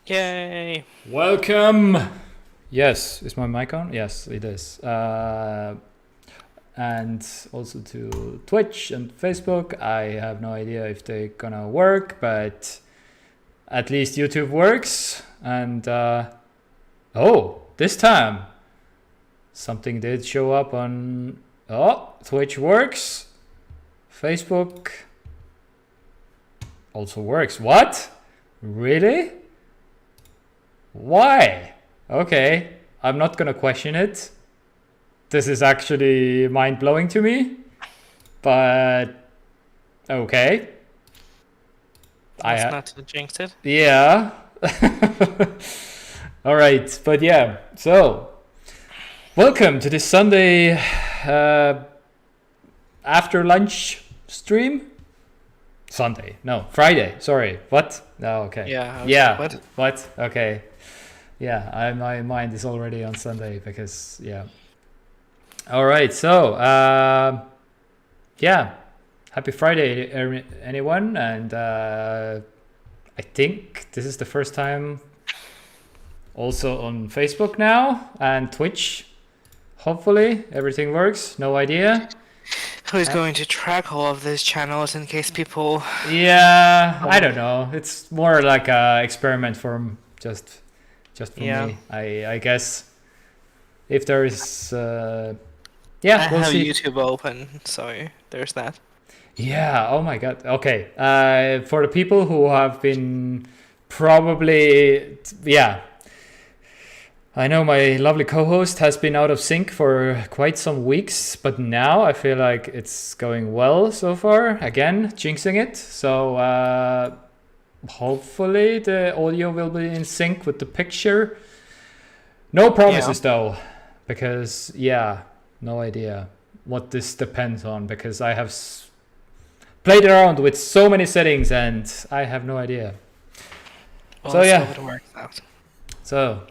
Yay! Welcome. Yes, is my mic on? Yes, it is. And also to Twitch and Facebook. I have no idea if they're gonna work, but at least YouTube works. And this time something did show up on. Oh, Twitch works. Facebook also works. What? Really? Why? Okay, I'm not gonna question it. This is actually mind-blowing to me, but okay. That's not to jinx it. Yeah. All right, but yeah. So, welcome to this Sunday after lunch stream. Friday. Sorry. What? Oh, okay. Yeah. What? Okay. Yeah, my mind is already on Sunday because, yeah. All right, so, happy Friday, anyone. And I think this is the first time also on Facebook now and Twitch. Hopefully everything works, no idea. Who's going to track all of these channels in case people... Yeah, I don't know. It's more like a experiment for just for me, I guess. If there is, I we'll have see. YouTube open, so there's that. Yeah, oh my god. Okay, for the people who have been probably, I know my lovely co-host has been out of sync for quite some weeks, but now I feel like it's going well so far. Again, jinxing it. So hopefully the audio will be in sync with the picture. No promises though, because no idea what this depends on, because I have played around with so many settings and I have no idea. Well, so yeah, it works out. So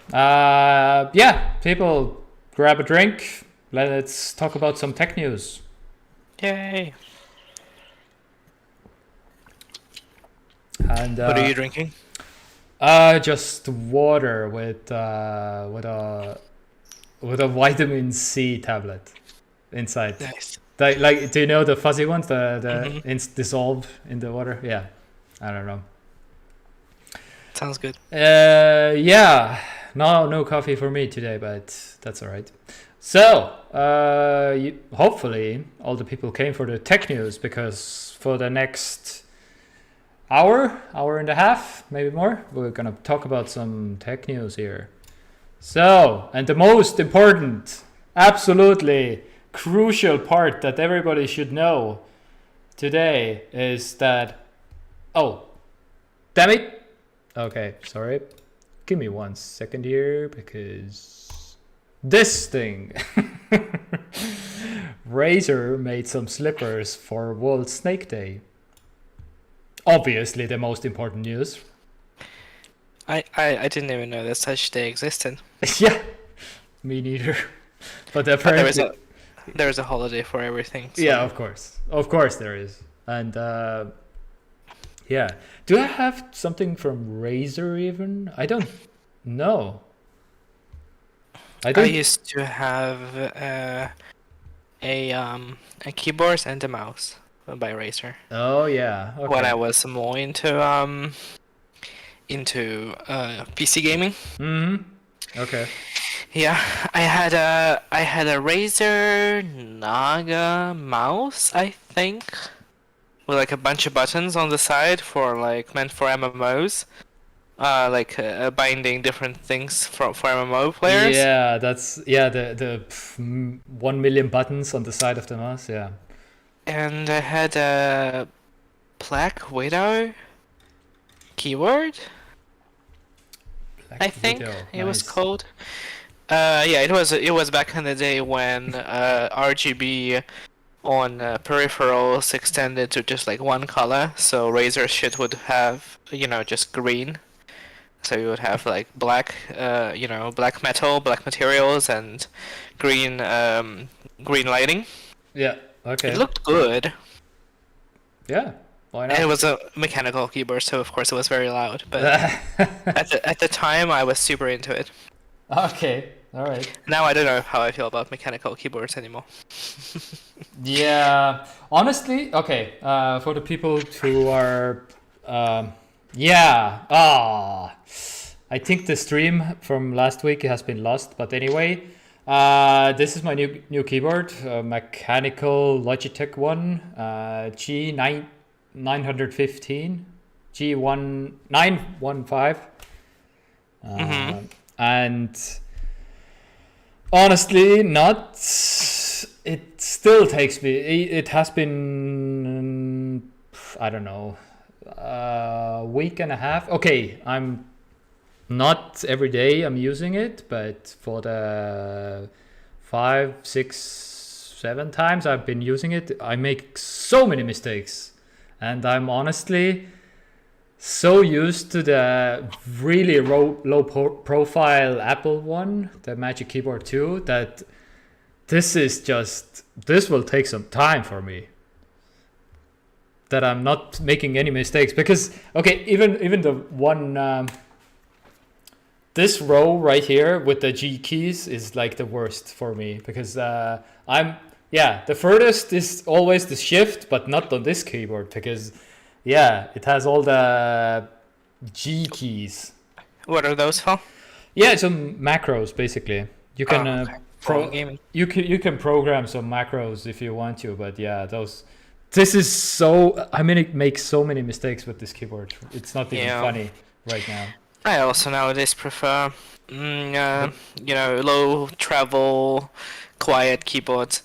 people grab a drink. Let's talk about some tech news. Yay! And what are you drinking? Just water with a vitamin C tablet inside. Nice. Like, do you know the fuzzy ones? The dissolve in the water. Yeah, I don't know. Sounds good. No coffee for me today, but that's all right. So hopefully all the people came for the tech news, because for the next hour and a half, maybe more, we're gonna talk about some tech news here. So, and the most important, absolutely crucial part that everybody should know today is that, oh, damn it. Okay, sorry. Give me 1 second here, because this thing. Razer made some slippers for World Snake Day. Obviously the most important news. I didn't even know that such day existed. Yeah, me neither. But apparently there's a holiday for everything. So. Yeah, of course there is. And do I have something from Razer even? I don't know. I used to have a keyboard and a mouse by Razer. Oh yeah. Okay. When I was more into PC gaming. Mm-hmm. Okay. Yeah, I had a Razer Naga mouse, I think, with like a bunch of buttons on the side for meant for MMOs, binding different things for MMO players. Yeah, that's the 1 million buttons on the side of the mouse. Yeah. And I had a Black Widow keyboard. I think it was called. It was back in the day when RGB on peripherals extended to just like one color, so Razer shit would have just green. So you would have like black metal, black materials, and green lighting. Yeah. Okay. It looked good. Yeah. Why And it not? was a mechanical keyboard, so of course it was very loud. But at the time, I was super into it. Okay, all right. Now I don't know how I feel about mechanical keyboards anymore. Yeah, honestly, okay. For the people who are, yeah. I think the stream from last week has been lost. But anyway, this is my new keyboard, mechanical Logitech one, G915, G1915, and honestly, not. It still takes me. It has been, I don't know, a week and a half. Okay, I'm not every day I'm using it, but for the 5, 6, 7 times I've been using it, I make so many mistakes, and I'm honestly so used to the really low profile Apple one, the Magic Keyboard 2, that this will take some time for me. That I'm not making any mistakes, because okay, even the one this row right here with the G keys is like the worst for me, because the furthest is always the shift, but not on this keyboard, because it has all the G keys. What are those for? Yeah, some macros basically. You can gaming. you can program some macros if you want to, but this is so, I mean, it makes so many mistakes with this keyboard. It's not even funny right now. I also nowadays prefer, low travel, quiet keyboards.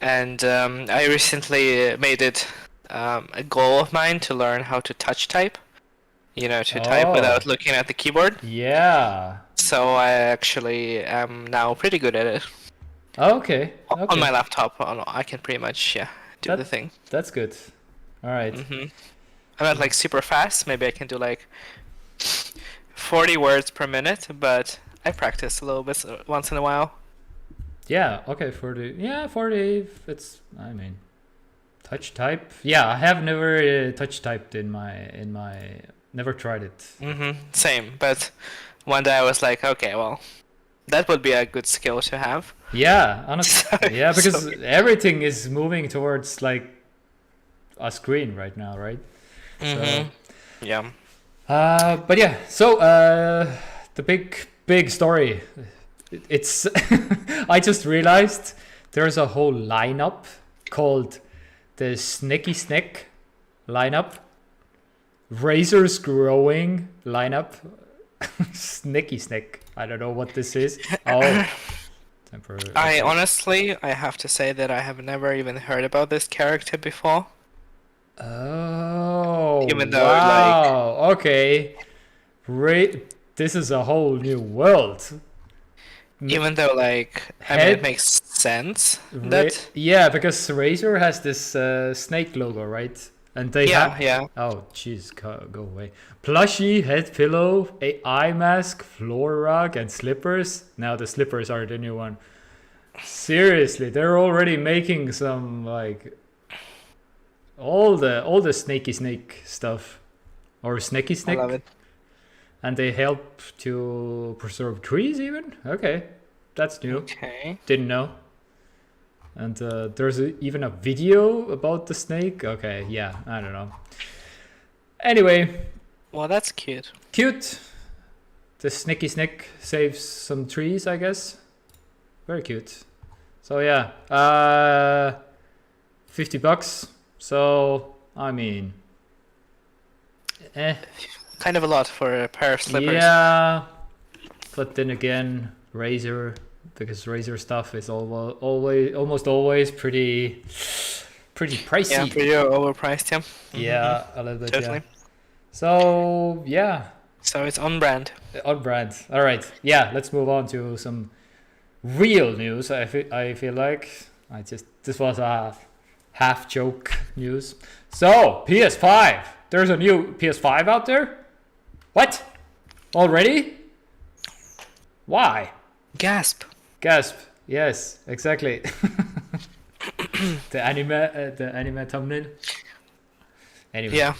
And I recently made it a goal of mine to learn how to touch type. Type without looking at the keyboard. Yeah. So I actually am now pretty good at it. Okay. On my laptop, I can pretty much do the thing. That's good. All right. I'm not like super fast. Maybe I can do like 40 words per minute, but I practice a little bit once in a while. Yeah. Okay. 40. It's, I mean, touch type. Yeah, I have never touch typed in my. Never tried it. Same, but one day I was like, okay, well, that would be a good skill to have. Yeah, honestly. Yeah, because everything is moving towards like a screen right now, right? So, yeah. But yeah, so the big story. It's I just realized there's a whole lineup called the Snek lineup. Razer's growing lineup. Snek. I don't know what this is. Oh, temporary. I have to say that I have never even heard about this character before. Oh, even though wow. Okay. This is a whole new world. Even though it makes sense that because Razer has this snake logo, right? And they have oh jeez, go away. Plushie, head pillow, eye mask, floor rug, and slippers. Now the slippers are the new one. Seriously, they're already making some like all the snaky snake stuff, or snaky snake. I love it. And they help to preserve trees even. Okay, that's new. Okay. Didn't know. And there's even a video about the snake. Okay, yeah, I don't know. Anyway. Well, that's cute. Cute. The Sneaky Snek saves some trees, I guess. Very cute. So yeah, $50. So I mean, kind of a lot for a pair of slippers. Yeah, but then again, Razer. Because Razer stuff is almost always pretty pricey. Yeah, pretty overpriced. Yeah. Yeah, a little bit. Totally. Yeah. So yeah. So it's on brand. On brand. All right. Yeah. Let's move on to some real news. I feel like this was a half joke news. So PS5. There's a new PS5 out there. What? Already? Why? Gasp. Yes, exactly. the anime thumbnail. Anyway. Yeah.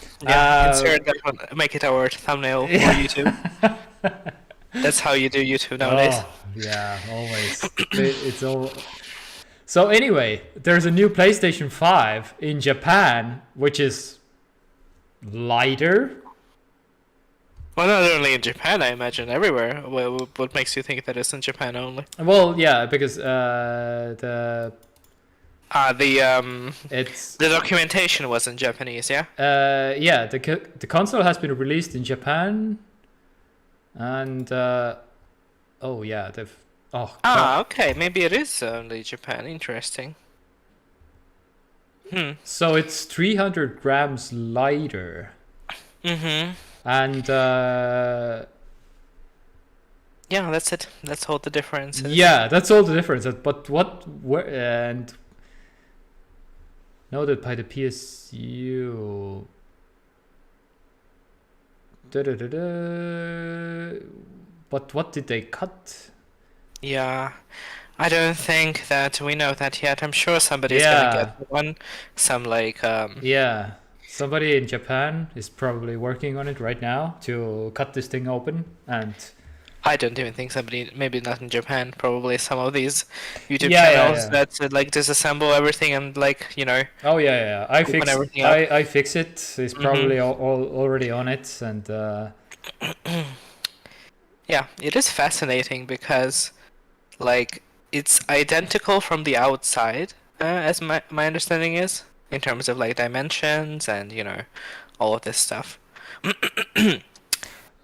Insert that one. Make it our thumbnail for YouTube. That's how you do YouTube nowadays. Oh, yeah, always. It's all. So anyway, there's a new PlayStation 5 in Japan, which is lighter. Well, not only in Japan, I imagine everywhere. What makes you think that it's in Japan only? Well, yeah, because The documentation was in Japanese, yeah? the console has been released in Japan, and Okay, maybe it is only Japan. Interesting. so it's 300 grams lighter, Mm-hmm. and Yeah, that's it. That's all the difference is. yeah, that's all the difference. But and noted by the PSU. But what did they cut? Yeah. I don't think that we know that yet. I'm sure somebody's gonna get one. Some Yeah, somebody in Japan is probably working on it right now to cut this thing open, and I don't even think somebody, maybe not in Japan, probably some of these YouTube Yeah, channels yeah. that disassemble everything and oh yeah, open everything up. I fix it. It's probably already on it, and Yeah, it is fascinating because it's identical from the outside, as my understanding is, in terms of dimensions and all of this stuff.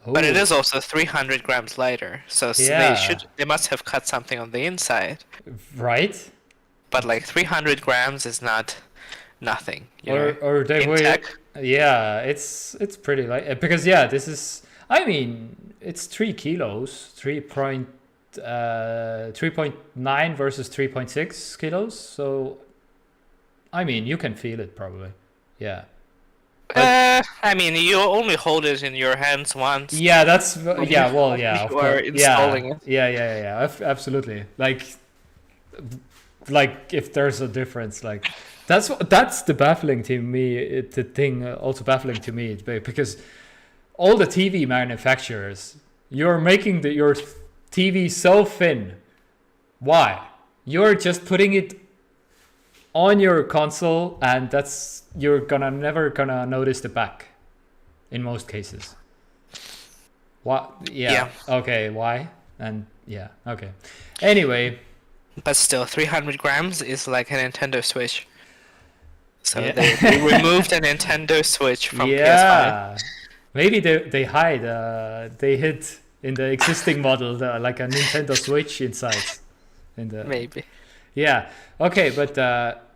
But it is also 300 grams lighter, so Yeah. they must have cut something on the inside. right. But 300 grams is not nothing. Or they in will. tech. Yeah, it's pretty light because this is. I mean, it's 3 kilos, 3.9 versus 3.6 kilos. So, I mean, you can feel it probably. Yeah. I mean, you only hold it in your hands once. Yeah, that's yeah. Well, yeah, of You are course. installing it. Yeah. Absolutely. Like if there's a difference, that's the baffling to me. The thing also baffling to me because all the TV manufacturers, you're making your TV so thin. Why? You're just putting it on your console, and you're never gonna notice the back in most cases. What? Yeah. Okay. Why? And yeah. Okay. Anyway. But still, 300 grams is like a Nintendo Switch. So Yeah. they removed a Nintendo Switch from PS5. Maybe they hide. They hid in the existing model like a Nintendo Switch inside. Maybe. Yeah. Okay, but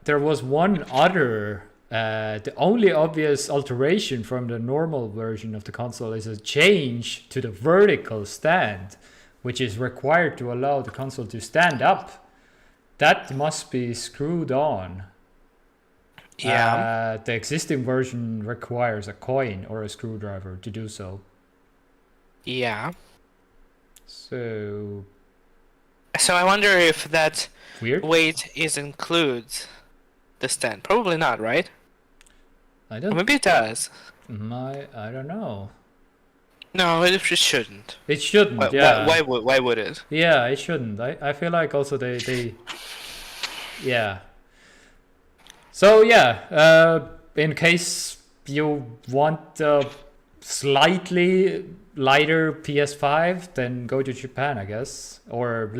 there was one other. The only obvious alteration from the normal version of the console is a change to the vertical stand, which is required to allow the console to stand up. That must be screwed on. Yeah. The existing version requires a coin or a screwdriver to do so. Yeah. So I wonder if that weird. weight includes the stand. Probably not, right? I don't. Maybe it does. I don't know. No, it shouldn't. It shouldn't. Yeah. Why would it? Yeah, it shouldn't. I feel like also they yeah. So yeah, in case you want a slightly lighter PS5, then go to Japan, I guess, or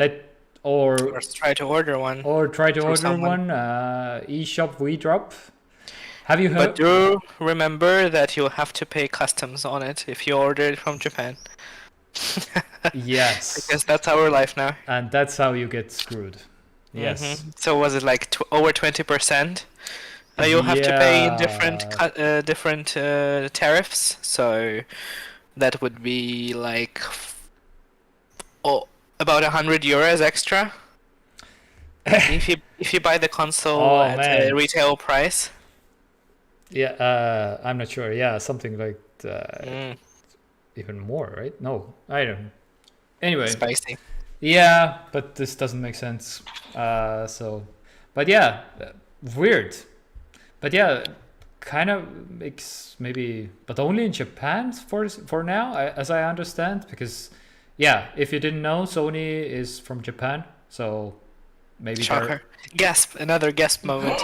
try to order one. Or try to order someone. one. eShop WeDrop. Have you heard? But do remember that you'll have to pay customs on it if you order it from Japan. Yes. Because that's our life now. And that's how you get screwed. Yes. So was it like over 20%? You'll have to pay in different tariffs. So that would be like about 100 euros extra if you buy the console at a retail price. Yeah, I'm not sure. Yeah, something like even more, right? No, I don't. Anyway, spicy. Yeah, but this doesn't make sense. But yeah, weird. But yeah, kind of makes maybe, but only in Japan for now, as I understand. Because, yeah, if you didn't know, Sony is from Japan, so maybe Shocker. Gasp. Another gasp moment.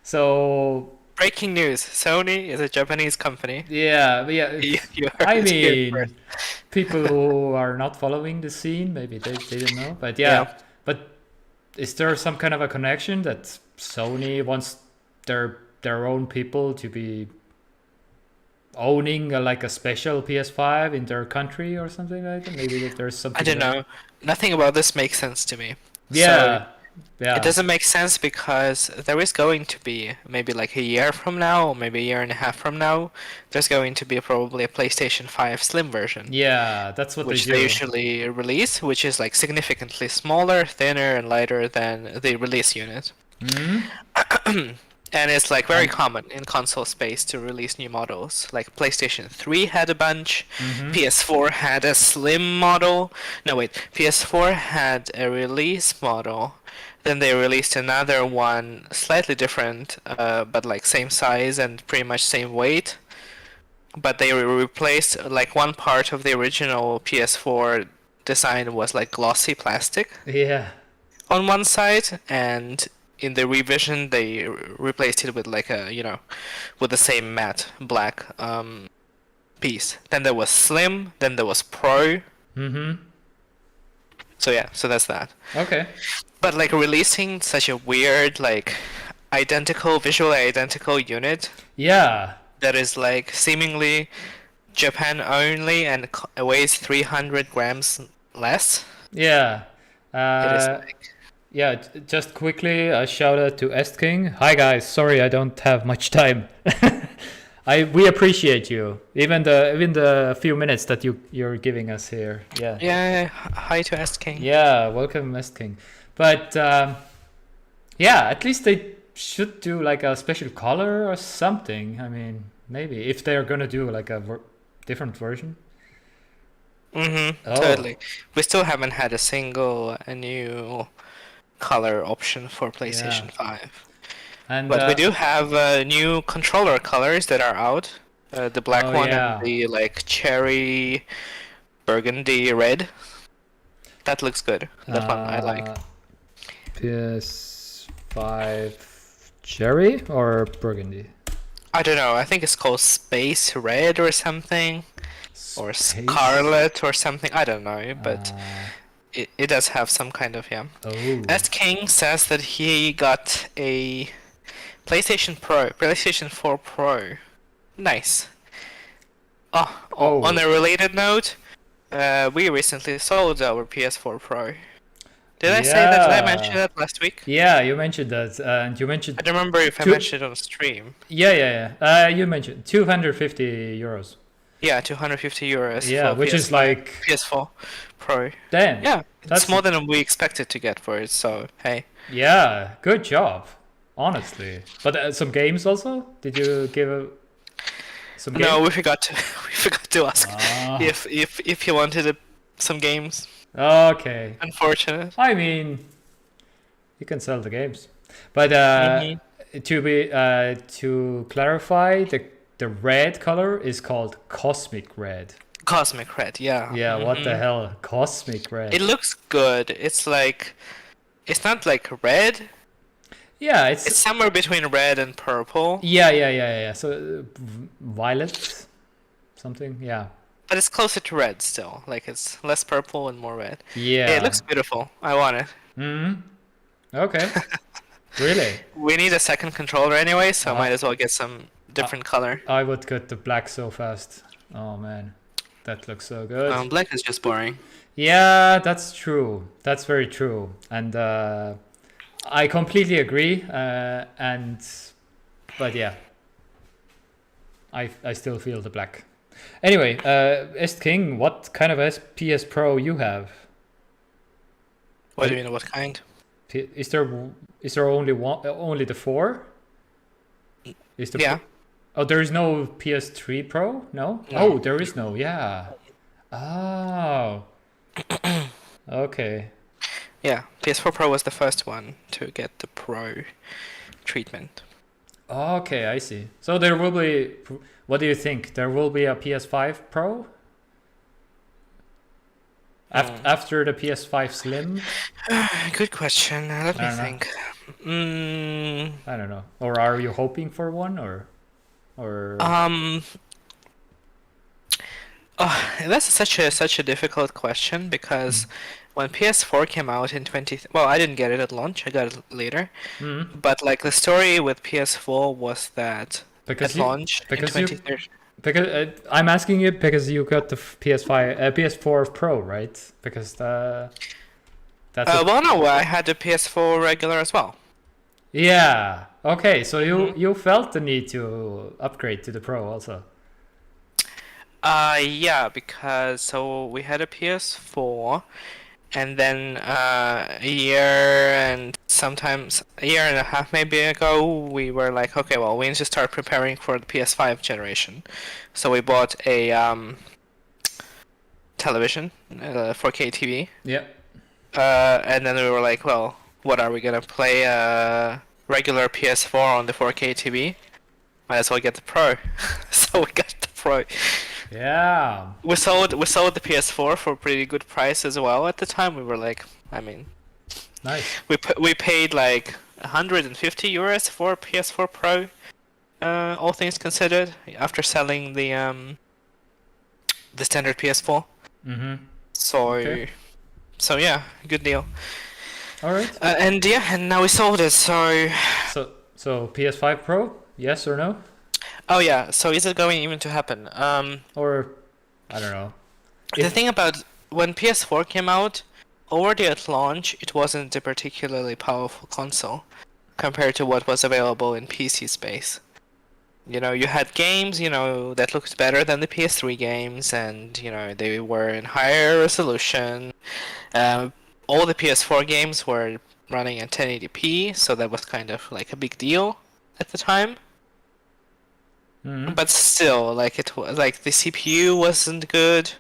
So Breaking news. Sony is a Japanese company. yeah, but yeah. You heard I it here mean, first. people who are not following the scene, maybe they didn't know. But Yeah. yeah, but is there some kind of a connection that Sony wants their own people to be owning like a special PS5 in their country or something like that? Maybe that there's something. I don't know. Nothing about this makes sense to me. So Yeah, it yeah, doesn't make sense because there is going to be maybe like a year from now, or maybe a year and a half from now, there's going to be probably a PlayStation 5 Slim version, yeah. That's what they which do. they usually release, which is like significantly smaller, thinner, and lighter than the release unit. Hmm. And it's like very And common in console space to release new models. Like PlayStation 3 had a bunch, hmm. PS4 had a slim model. No, wait, PS4 had a release model. Then they released another one, slightly different, but like same size and pretty much same weight. But they replaced like one part of the original PS4 design was like glossy plastic Yeah, on one side, and in the revision they replaced it with like a with the same matte black piece. Then there was slim, then there was pro. mm-hmm. So yeah, so that's that. Okay. But like releasing such a weird like visually identical unit Yeah, that is like seemingly Japan only and weighs 300 grams less. yeah. It is Uh, like yeah, just quickly, a shout out to Est King. Hi guys, sorry I don't have much time. We appreciate you, even the few minutes that you're giving us here. Yeah. yeah. Hi to S King. Yeah, welcome Est King. But yeah, at least they should do like a special color or something. I mean, maybe if they're gonna do like a different version. Mm-hmm. Oh. Totally. We still haven't had a new color option for PlayStation 5. And But we do have new controller colors that are out. The black Oh, one yeah. and the like cherry burgundy red. That looks good. That one I like. PS5 cherry or burgundy? I don't know. I think it's called Space Red or something. Or Space? Scarlet or something. I don't know, but Uh, it does have some kind of, yeah. oh. S King says that he got a PlayStation 4 Pro. Nice. Oh. On a related note, we recently sold our PS4 Pro. Did I say that? Did I mention that last week? Yeah, you mentioned that, and you mentioned. I don't remember if I mentioned it on stream. Yeah. You mentioned 250 euros. Yeah, 250 euros. Yeah, for which is like. PS4 Pro. Damn. Yeah, That's it's more than we expected to get for it. So hey. Yeah, good job. Honestly, but some games also. Did you give some games? No, we forgot to ask Ah. if you wanted some games. Okay. Unfortunate. I mean, you can sell the games, but to clarify, the red color is called cosmic red. Cosmic red, yeah. Yeah, what the hell, cosmic red? It looks good. It's like, it's not like red. Yeah, It's somewhere between red and purple. Yeah. So violet, something. Yeah. But it's closer to red still. Like it's less purple and more red. Yeah. It looks beautiful. I want it. Hmm. Okay. Really? We need a second controller anyway, so might as well get some different color. I would get the black so fast. Oh man, that looks so good. Black is just boring. Yeah, that's true. That's very true. And I completely agree. But yeah, I still feel the black. Anyway, Est King, what kind of PS Pro you have? What do you mean? What kind? Is there only the 4? Is the Yeah. Oh, there is no PS3 Pro? No? No. Oh, there is no. Yeah. Oh. Okay. Yeah, PS4 Pro was the first one to get the Pro treatment. Okay, I see. So there will be. What do you think? There will be a PS5 Pro after the PS5 Slim? Good question. Let I me don't know. think. Mm, I don't know. Or are you hoping for one, or? um, that's such a difficult question because when PS4 came out in 20, well, I didn't get it at launch. I got it later. Mm. But like the story with PS4 was that Because at you launch in because you 2013. because I'm asking you because you got the PS5 PS4 Pro, right? Because that's what. Well, no, I had the PS4 regular as well. Yeah. Okay. So Hmm. you felt the need to upgrade to the Pro also. Yeah, because so we had a PS4, and then a year and sometimes a year and a half maybe ago, we were like, okay, well, we need to start preparing for the PS5 generation. So we bought a television, 4K TV, Yeah. and then we were like, well, what are we gonna play? Regular PS4 on the 4K TV? Might as well get the Pro. So we got the Pro. Yeah. We sold the PS4 for a pretty good price as well at the time. We were like, I mean, Nice. we paid like 150 euros for PS4 Pro, all things considered, after selling the standard PS4. Mm-hmm. Okay. So yeah, good deal. All right. And now we sold it. So PS5 Pro, yes or no? Oh yeah. So is it going even to happen? Or I don't know. The thing about when PS4 came out, already at launch, it wasn't a particularly powerful console compared to what was available in PC space. You know, you had games, that looked better than the PS3 games, and, they were in higher resolution. All the PS4 games were running at 1080p, so that was kind of like a big deal at the time. Mhm. But still, like it was like the CPU wasn't good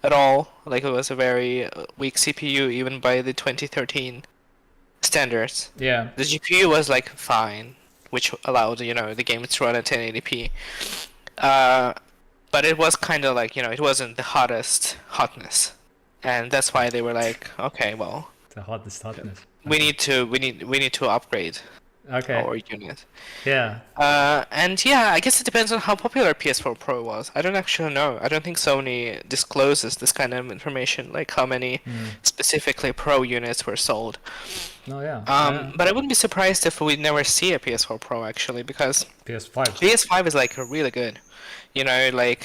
at all. Like it was a very weak CPU even by the 2013 standards. Yeah. The GPU was like fine, which allowed the game to run at 1080p. Uh, but it was kind of like it wasn't the hottest hotness, and that's why they were like, okay, well, The hotness. we Okay. need to upgrade Okay. our unit. Yeah. And yeah, I guess it depends on how popular PS4 Pro was. I don't actually know. I don't think Sony discloses this kind of information, like how many specifically Pro units were sold. No. Yeah. But I wouldn't be surprised if we never see a PS4 Pro actually, because PS5. PS5 is like really good. Like,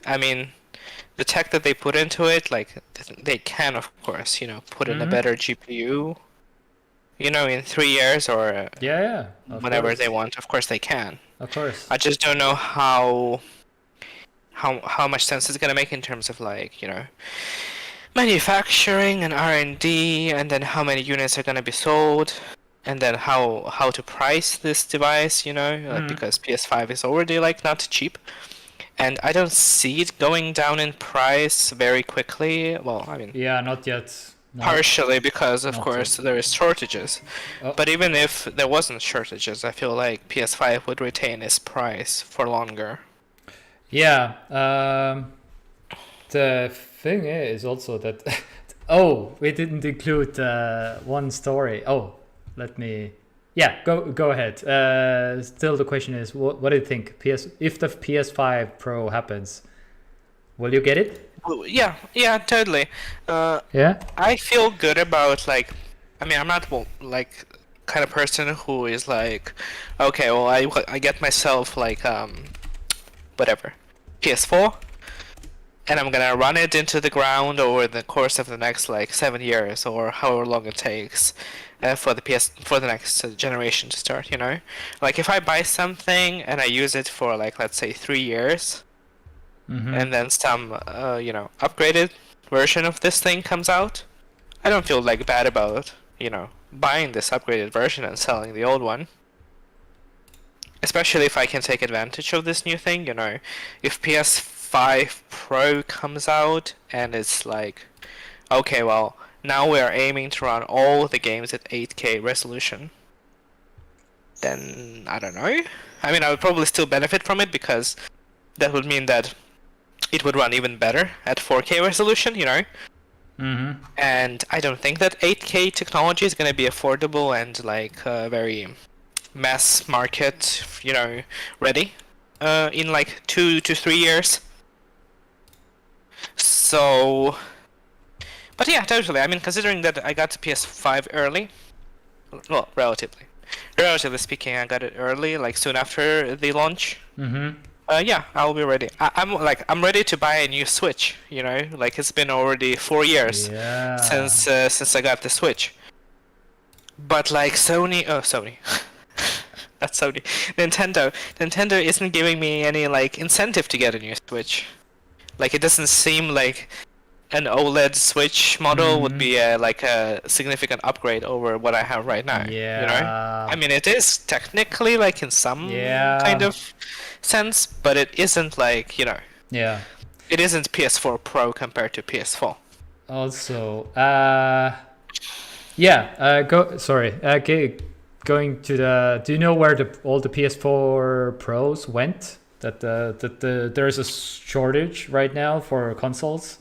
I mean, the tech that they put into it, like they can of course, put in a better GPU, in 3 years or Yeah. Yeah. Of whenever course. they want. Of course they can. Of course. I just don't know how much sense it's gonna make in terms of like, manufacturing and R&D, and then how many units are gonna be sold, and then how to price this device, because PS5 is already like not cheap. And I don't see it going down in price very quickly. Well, I mean, Yeah. Not yet. No. partially because, of Not course, yet. there is shortages. Oh. But even if there wasn't shortages, I feel like PS5 would retain its price for longer. Yeah. The thing is also that. Oh, we didn't include one story. Oh, let me. Yeah, go ahead. Still, the question is, what do you think? If the PS5 Pro happens, will you get it? Well, yeah, totally. Yeah. I feel good about like, I mean, I'm not like kind of person who is like, okay, well, I get myself like whatever, PS4, and I'm gonna run it into the ground over the course of the next like 7 years or however long it takes for the next generation to start. Like if I buy something and I use it for like let's say 3 years, and then some upgraded version of this thing comes out, I don't feel like bad about buying this upgraded version and selling the old one. Especially if I can take advantage of this new thing, if PS5 Pro comes out and it's like, okay, well, now we are aiming to run all the games at 8K resolution. then I don't know. I mean, I would probably still benefit from it because that would mean that it would run even better at 4K resolution, you know. Mm-hmm. And I don't think that 8K technology is going to be affordable and like very mass market, you know, ready in like 2 to 3 years. So, but yeah, totally. I mean, considering that I got the PS5 early, well, relatively speaking, I got it early, like soon after the launch. Mm-hmm. Yeah, I'll be ready. I'm ready to buy a new Switch. You know, like it's been already 4 years Yeah. since I got the Switch. But like Sony, that's Sony. Nintendo isn't giving me any like incentive to get a new Switch. Like it doesn't seem like an OLED Switch model would be like a significant upgrade over what I have right now. Yeah. You know, I mean it is technically like in some kind of sense, but it isn't like, you know. Yeah. It isn't PS4 Pro compared to PS4. Also, going to the. Do you know where all the PS4 Pros went? That there's a shortage right now for consoles,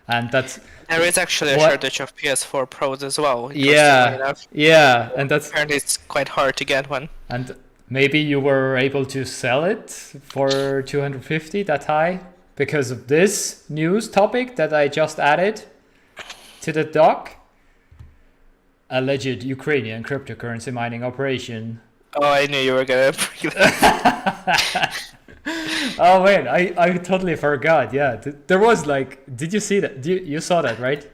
and that's. There is actually a shortage of PS4 Pros as well. Yeah, yeah, and that's apparently it's quite hard to get one. And maybe you were able to sell it for 250 that high because of this news topic that I just added to the doc. Alleged Ukrainian cryptocurrency mining operation. Oh, I knew you were gonna bring that. Oh wait, I totally forgot. Yeah, there was like, did you see that? You saw that, right?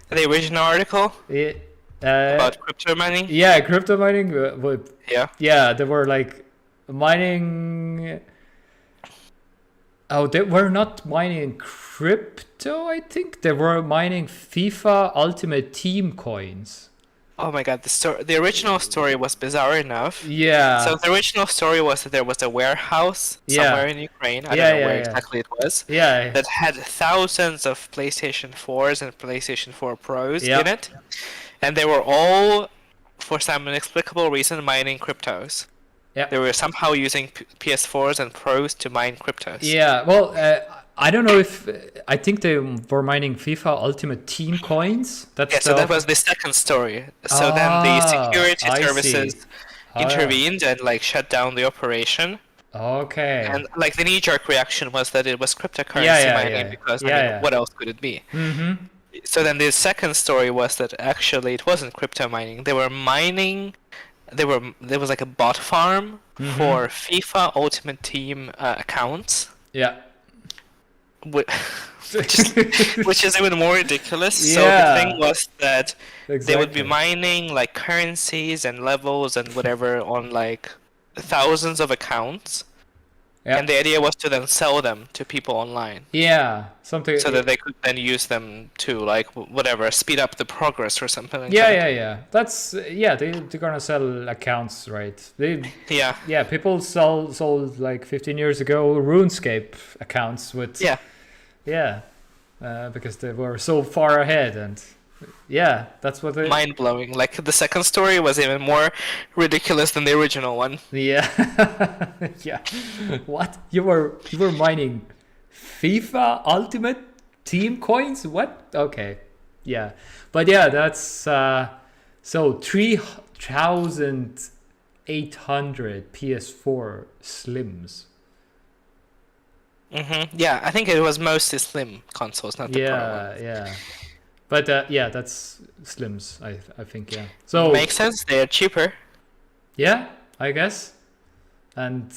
The original article about crypto mining. Yeah, crypto mining. Yeah, they were like mining. Oh, they were not mining crypto. I think they were mining FIFA Ultimate Team coins. Oh my god, the original story was bizarre enough. Yeah. So the original story was that there was a warehouse somewhere in Ukraine. I don't know where exactly it was. Yeah. That had thousands of PlayStation 4s and PlayStation 4 Pros in it. And they were all, for some inexplicable reason, mining cryptos. Yeah. They were somehow using PS4s and Pros to mine cryptos. Yeah, well, I don't know if I think they were mining FIFA Ultimate Team coins. So that was the second story. So then the security services intervened and like shut down the operation. Okay. And like the knee-jerk reaction was that it was cryptocurrency mining because I mean, what else could it be? Mm-hmm. So then the second story was that actually it wasn't crypto mining. They were mining. There was like a bot farm for FIFA Ultimate Team accounts. Yeah. Which is even more ridiculous. So the thing was that they would be mining like currencies and levels and whatever on like thousands of accounts. And the idea was to then sell them to people online. Yeah, something. So that they could then use them to like whatever speed up the progress or something like that. Yeah. That's they're gonna sell accounts, right? Yeah. People sold like 15 years ago RuneScape accounts with. Because they were so far ahead and. Yeah, that's what they... Mind-blowing. Like, the second story was even more ridiculous than the original one. Yeah. Yeah. What? You were mining FIFA Ultimate Team coins? What? Okay. Yeah. But yeah, that's... so 3,800 PS4 Slims. Yeah, I think it was mostly Slim consoles, not the Pro ones. Yeah. But that's Slims, I think, yeah. So makes sense. They're cheaper. Yeah, I guess. And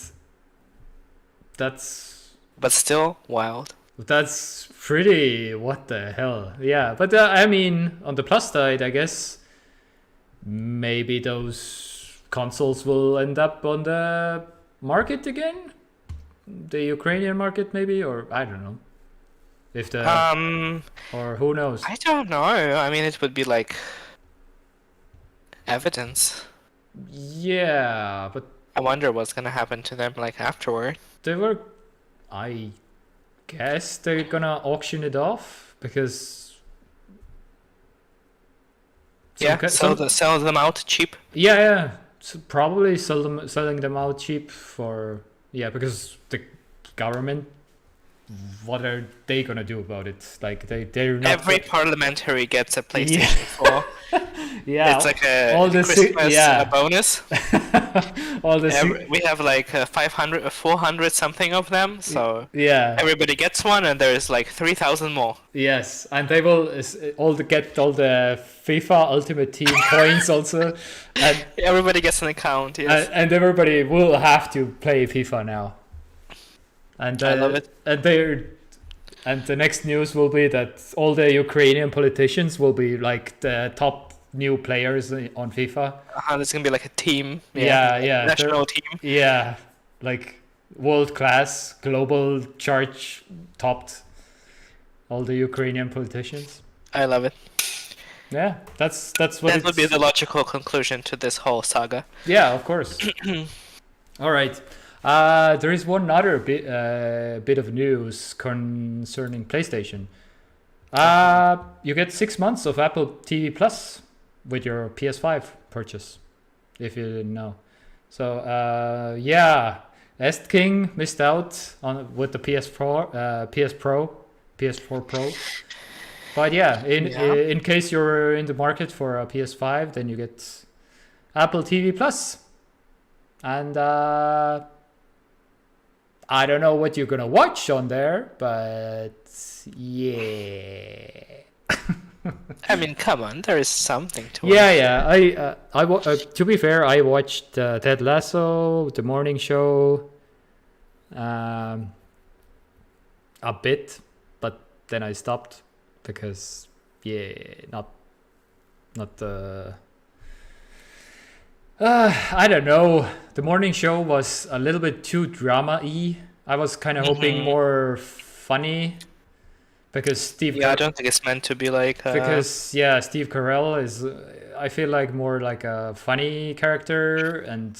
that's. But still wild. That's pretty. What the hell? Yeah, but I mean, on the plus side, I guess maybe those consoles will end up on the market again, the Ukrainian market, maybe, or I don't know. If the or who knows? I don't know. I mean, it would be like evidence. Yeah, but I wonder what's gonna happen to them like afterward. I guess they're gonna auction it off because. Sell them out cheap. Yeah, probably selling them out cheap for because the government. What are they gonna do about it? Like they're not. Every parliamentary gets a PlayStation 4. Yeah, It's like a all the Christmas bonus. all the We have like 500 or 400 something of them, so yeah, everybody gets one, and there's like 3,000 more. yes, and they will get all the FIFA Ultimate Team points also, and Everybody gets an account. Yes. and everybody will have to play FIFA now. And I love it. And the next news will be that all the Ukrainian politicians will be like the top new players on FIFA. There's gonna be like a team. Yeah. National team. Yeah, like world class, global charge topped all the Ukrainian politicians. I love it. Yeah, that's what That would be the logical conclusion to this whole saga. Yeah, of course. All right. There is one other bit of news concerning PlayStation. You get 6 months of Apple TV Plus with your PS5 purchase, if you didn't know. So Est King missed out with the PS4 Pro. But in case you're in the market for a PS5, then you get Apple TV Plus. And I don't know what you're gonna watch on there, but yeah. I mean, come on, there is something to it. Yeah. To be fair, I watched Ted Lasso, The Morning Show, a bit, but then I stopped because not the. I don't know. The Morning Show was a little bit too drama-y. I was kind of hoping more funny because Steve. I don't think it's meant to be like. Because Steve Carell is. I feel like more like a funny character, and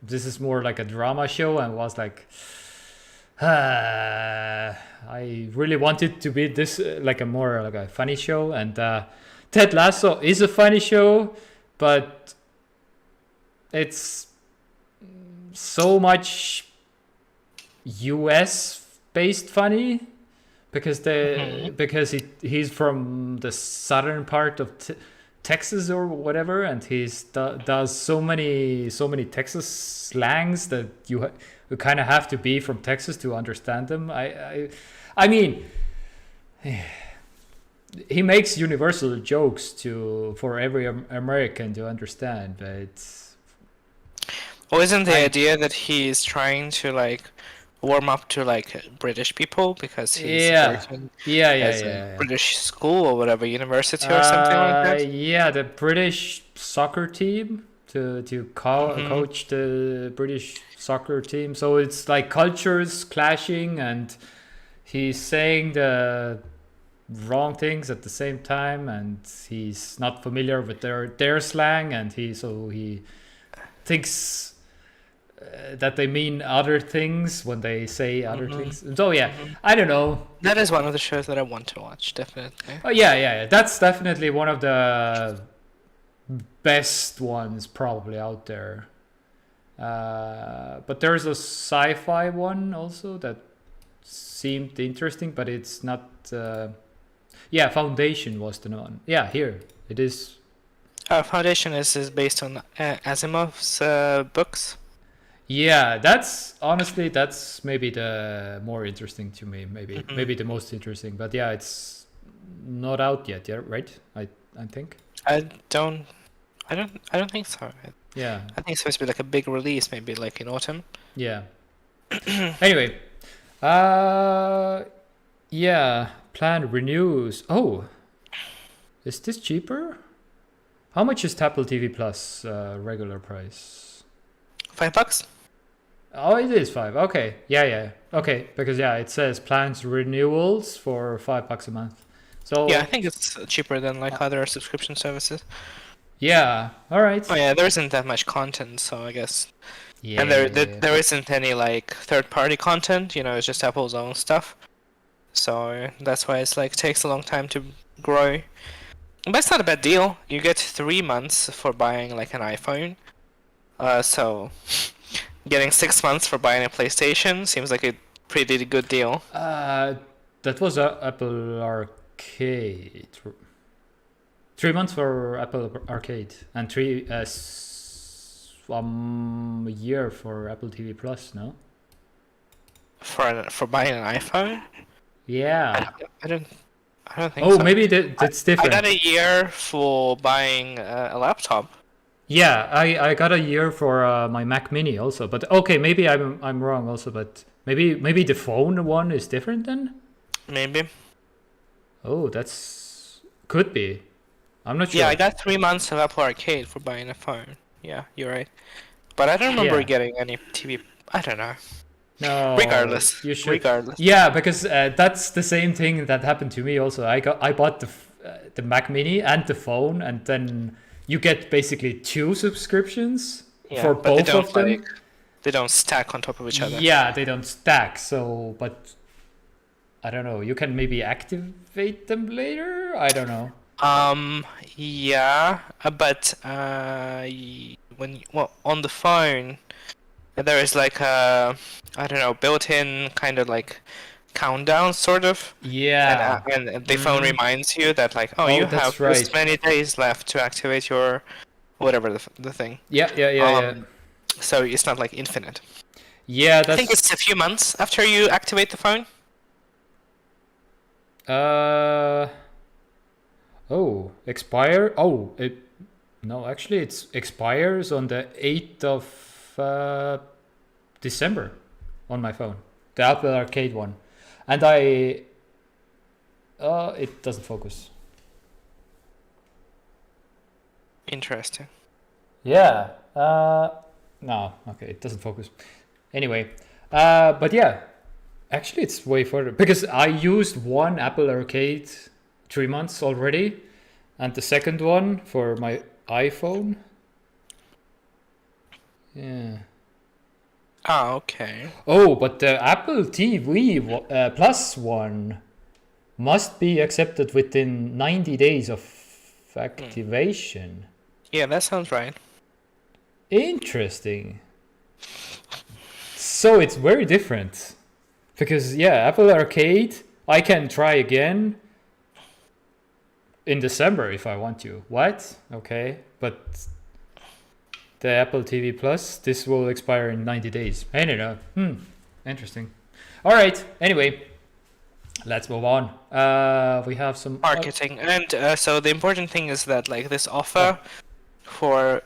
this is more like a drama show. And was like, I really wanted to be this like a funny show, and Ted Lasso is a funny show, but it's so much US based funny because he's from the southern part of Texas or whatever, and does so many Texas slangs that you kind of have to be from Texas to understand them. I mean, he makes universal jokes for every American to understand, but. Well, isn't the idea that he's trying to like warm up to like British people because he's working a British school or whatever, university or something like that? Yeah, the British soccer team to coach the British soccer team. So it's like cultures clashing, and he's saying the wrong things at the same time, and he's not familiar with their slang, and he thinks that they mean other things when they say other things. So I don't know. That is one of the shows that I want to watch, definitely. Oh yeah. That's definitely one of the best ones probably out there. But there's a sci-fi one also that seemed interesting, but it's not. Foundation was the one. Yeah, here it is. Foundation is based on Asimov's books. Yeah, that's maybe the more interesting to me, maybe the most interesting. But yeah, it's not out yet, right? I think. I don't think so. Yeah. I think it's supposed to be like a big release, maybe like in autumn. Yeah. Anyway, plan renews. Oh, is this cheaper? How much is Apple TV Plus regular price? $5. Oh, it is 5. Okay. Yeah. Okay, because it says plans renewals for $5 a month. So yeah, I think it's cheaper than like other subscription services. Yeah. All right. Oh yeah, there isn't that much content, so I guess. Yeah. And there isn't any like third-party content. It's just Apple's own stuff. So that's why it's like takes a long time to grow. But it's not a bad deal. You get 3 months for buying like an iPhone, So getting 6 months for buying a PlayStation seems like a pretty good deal. That was Apple Arcade. 3 months for Apple Arcade and a year for Apple TV Plus. No. For buying an iPhone? Yeah. I don't think Oh, so. maybe that's I different. got a year for buying a laptop. Yeah, I got a year for my Mac Mini also, but okay, maybe I'm wrong also, but maybe the phone one is different then. Maybe. Oh, that's could be. I'm not sure. Yeah, I got 3 months of Apple Arcade for buying a phone. Yeah, you're right. But I don't remember Yeah. getting any TV. I don't know. No, Regardless. you should. Regardless. Yeah, because that's the same thing that happened to me also. I bought the Mac Mini and the phone, and then you get basically 2 subscriptions Yeah, for but they both don't of them. like they don't stack on top of each other. Yeah, they don't stack. So, but I don't know. You can maybe activate them later. I don't know. Yeah, but on the phone, there is like a, I don't know, built-in kind of like countdown sort of. Yeah. And the phone reminds you that like, oh, Oh, you that's have right. this many days left to activate your whatever the thing. Yeah. So it's not like infinite. Yeah, I think it's a few months after you activate the phone. Oh, expire. Oh, it. No, actually, it expires on the 8th of December on my phone, the Apple Arcade one, and it doesn't focus. Interesting. Yeah. No. Okay, it doesn't focus. Anyway, but yeah, actually, it's way further because I used one Apple Arcade 3 months already, and the second one for my iPhone. Yeah. Ah, okay. Oh, but the Apple TV Plus one must be accepted within 90 days of activation. Yeah, that sounds right. Interesting. So it's very different. Because, yeah, Apple Arcade, I can try again in December if I want to. What? Okay. But the Apple TV Plus, this will expire in 90 days. I don't know. Interesting. All right. Anyway, let's move on. We have some Marketing. And so the important thing is that like this offer for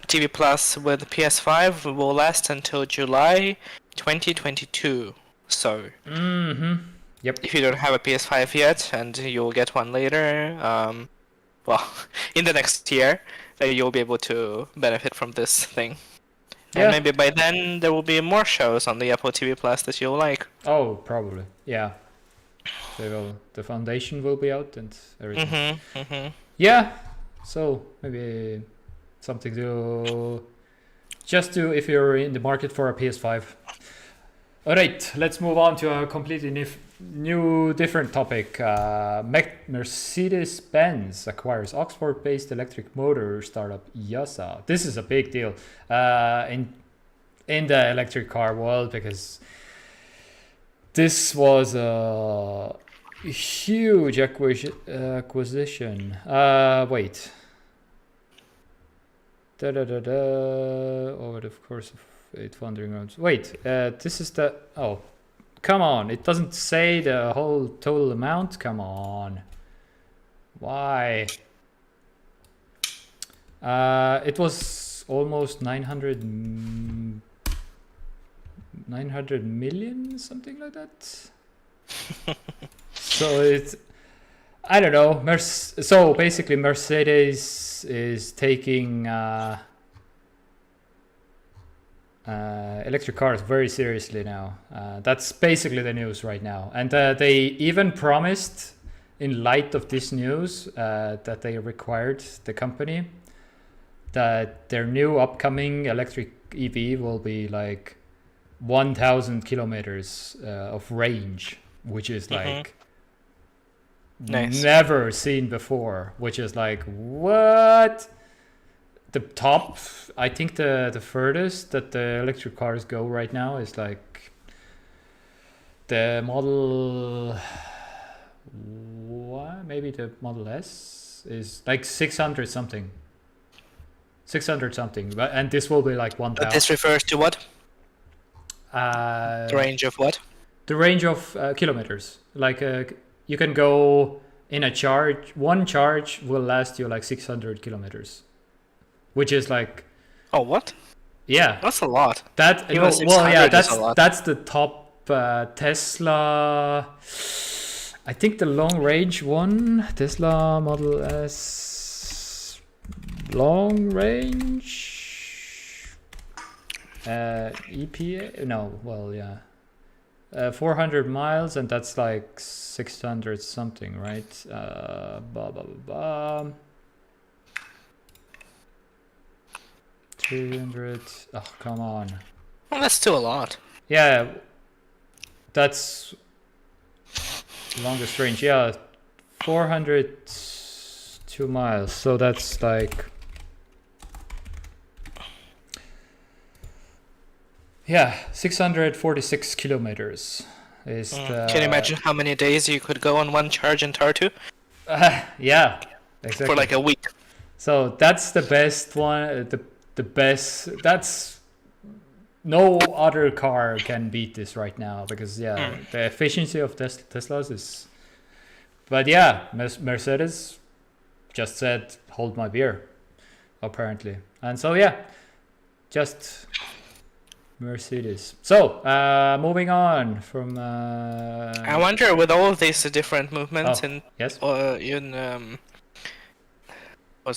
TV Plus with PS5 will last until July 2022. So Yep. if you don't have a PS5 yet and you'll get one later, well, in the next year, then you'll be able to benefit from this thing. Yeah. And maybe by then there will be more shows on the Apple TV Plus that you'll like. Oh, probably. Yeah. The foundation will be out and everything. Yeah. So maybe something to just do if you're in the market for a PS5. All right, let's move on to a completely new different topic. Mercedes-Benz acquires Oxford-based electric motor startup YASA. This is a big deal in the electric car world because this was a huge acquisition. Wait. Over the course of 8 funding rounds. Wait, this is the... Oh, come on. It doesn't say the whole total amount. Come on. Why? It was almost 900 million, something like that. So it's... I don't know. So basically Mercedes is taking electric cars very seriously now. That's basically the news right now. And they even promised, in light of this news, that they required the company that their new upcoming electric EV will be like 1,000 kilometers of range, which is like nice. Never seen before, which is like, what? the top, I think the furthest that the electric cars go right now is like the Model, what? Maybe the Model S is like 600 something. 600 something, but and this will be like 1,000. But this refers to what? The range of what? The range of kilometers. Like you can go in a charge. One charge will last you like 600 kilometers, which is like. Oh, what? Yeah, that's a lot. That Even that's the top Tesla. I think the long range one, Tesla Model S, long range. EPA? No, well, yeah. 400 miles, and that's like 600 something, right? Blah, blah, blah, blah. 300. Oh, come on. Well, that's still a lot. Yeah, that's longest range. Yeah, 402 miles. So that's like. Yeah, 646 kilometers is the... Can you imagine how many days you could go on one charge in Tartu? Yeah, exactly. For like a week. So that's the best one. The best. That's no other car can beat this right now because the efficiency of Teslas is. But yeah, Mercedes just said hold my beer, apparently, and so yeah, just. Mercedes. So, moving on from. I wonder with all of these different movements in what's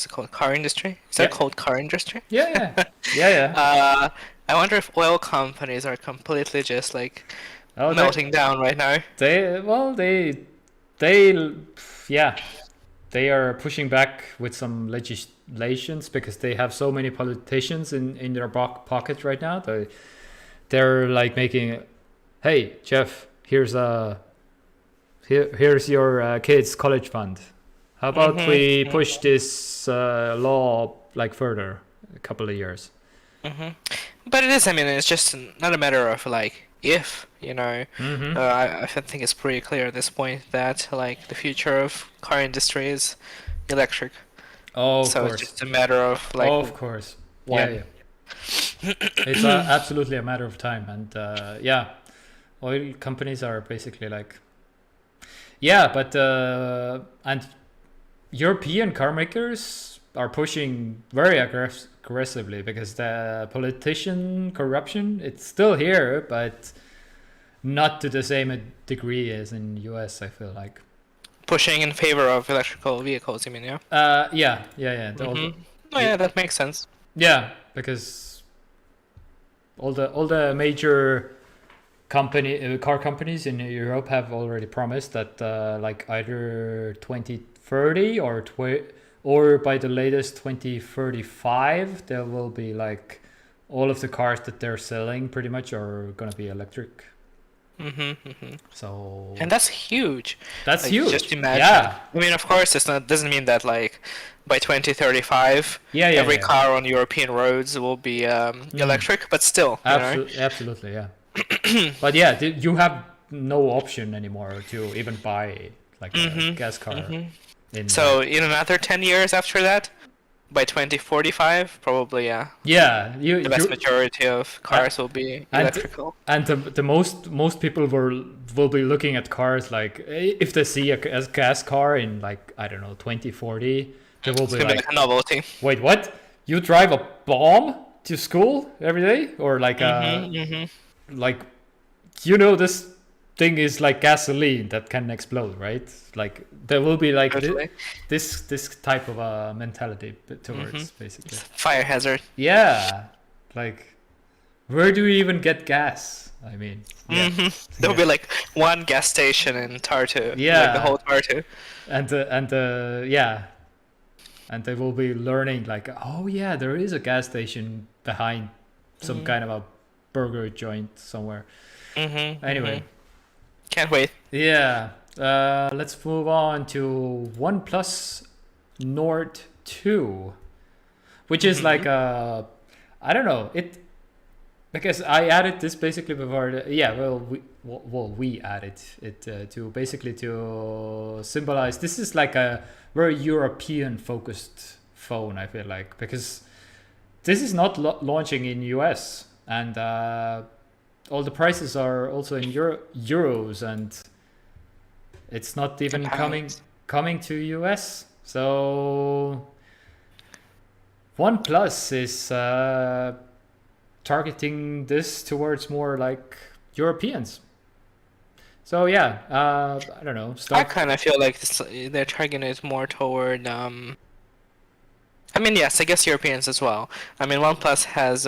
it called? Car industry? Is that called car industry? Yeah. I wonder if oil companies are completely just like melting down right now. They are pushing back with some legislations because they have so many politicians in their pocket right now. They're like making, hey Jeff, here's your kids' college fund. How about we push this law like further a couple of years? But it is. I mean, it's just not a matter of like if, you know. I think it's pretty clear at this point that like the future of car industry is electric. Oh, of so course. It's just a matter of like. Oh, of course. Yeah. It's absolutely a matter of time, and oil companies are basically like. Yeah, but and European car makers are pushing very aggressively because the politician corruption, it's still here, but not to the same degree as in US, I feel like. Pushing in favor of electrical vehicles, you mean, yeah? Yeah. That makes sense. Yeah, because all the major car companies in Europe have already promised that like either 2030 or by the latest 2035 there will be like all of the cars that they're selling pretty much are gonna be electric. So and that's huge. That's huge. Just imagine. Yeah. I mean, of course, doesn't mean that like by 2035 every car on European roads will be electric, but still. Absolutely, yeah. But yeah, you have no option anymore to even buy like a gas car. So in another 10 years after that, by 2045, probably the vast majority of cars will be electrical. And the most people will be looking at cars like if they see a gas car in like I don't know 2040, they will be like a novelty. Wait, what? You drive a bomb to school every day, or like like this thing is like gasoline that can explode, right? Like there will be like this type of a mentality towards basically fire hazard. Yeah, like where do we even get gas? I mean, there'll be like one gas station in Tartu. Yeah, like the whole Tartu. And they will be learning like, oh yeah, there is a gas station behind some kind of a burger joint somewhere. Anyway. Can't wait. Yeah. Let's move on to OnePlus Nord 2. which is like I don't know it, because I added this basically before. We added it to basically to symbolize. This is like a very European focused phone. I feel like, because this is not launching in US, and all the prices are also in euros, and it's not even coming to US. So OnePlus is targeting this towards more like Europeans. So yeah, I don't know. I kind of feel like they're targeting it more toward. I mean, yes, I guess Europeans as well. I mean, OnePlus has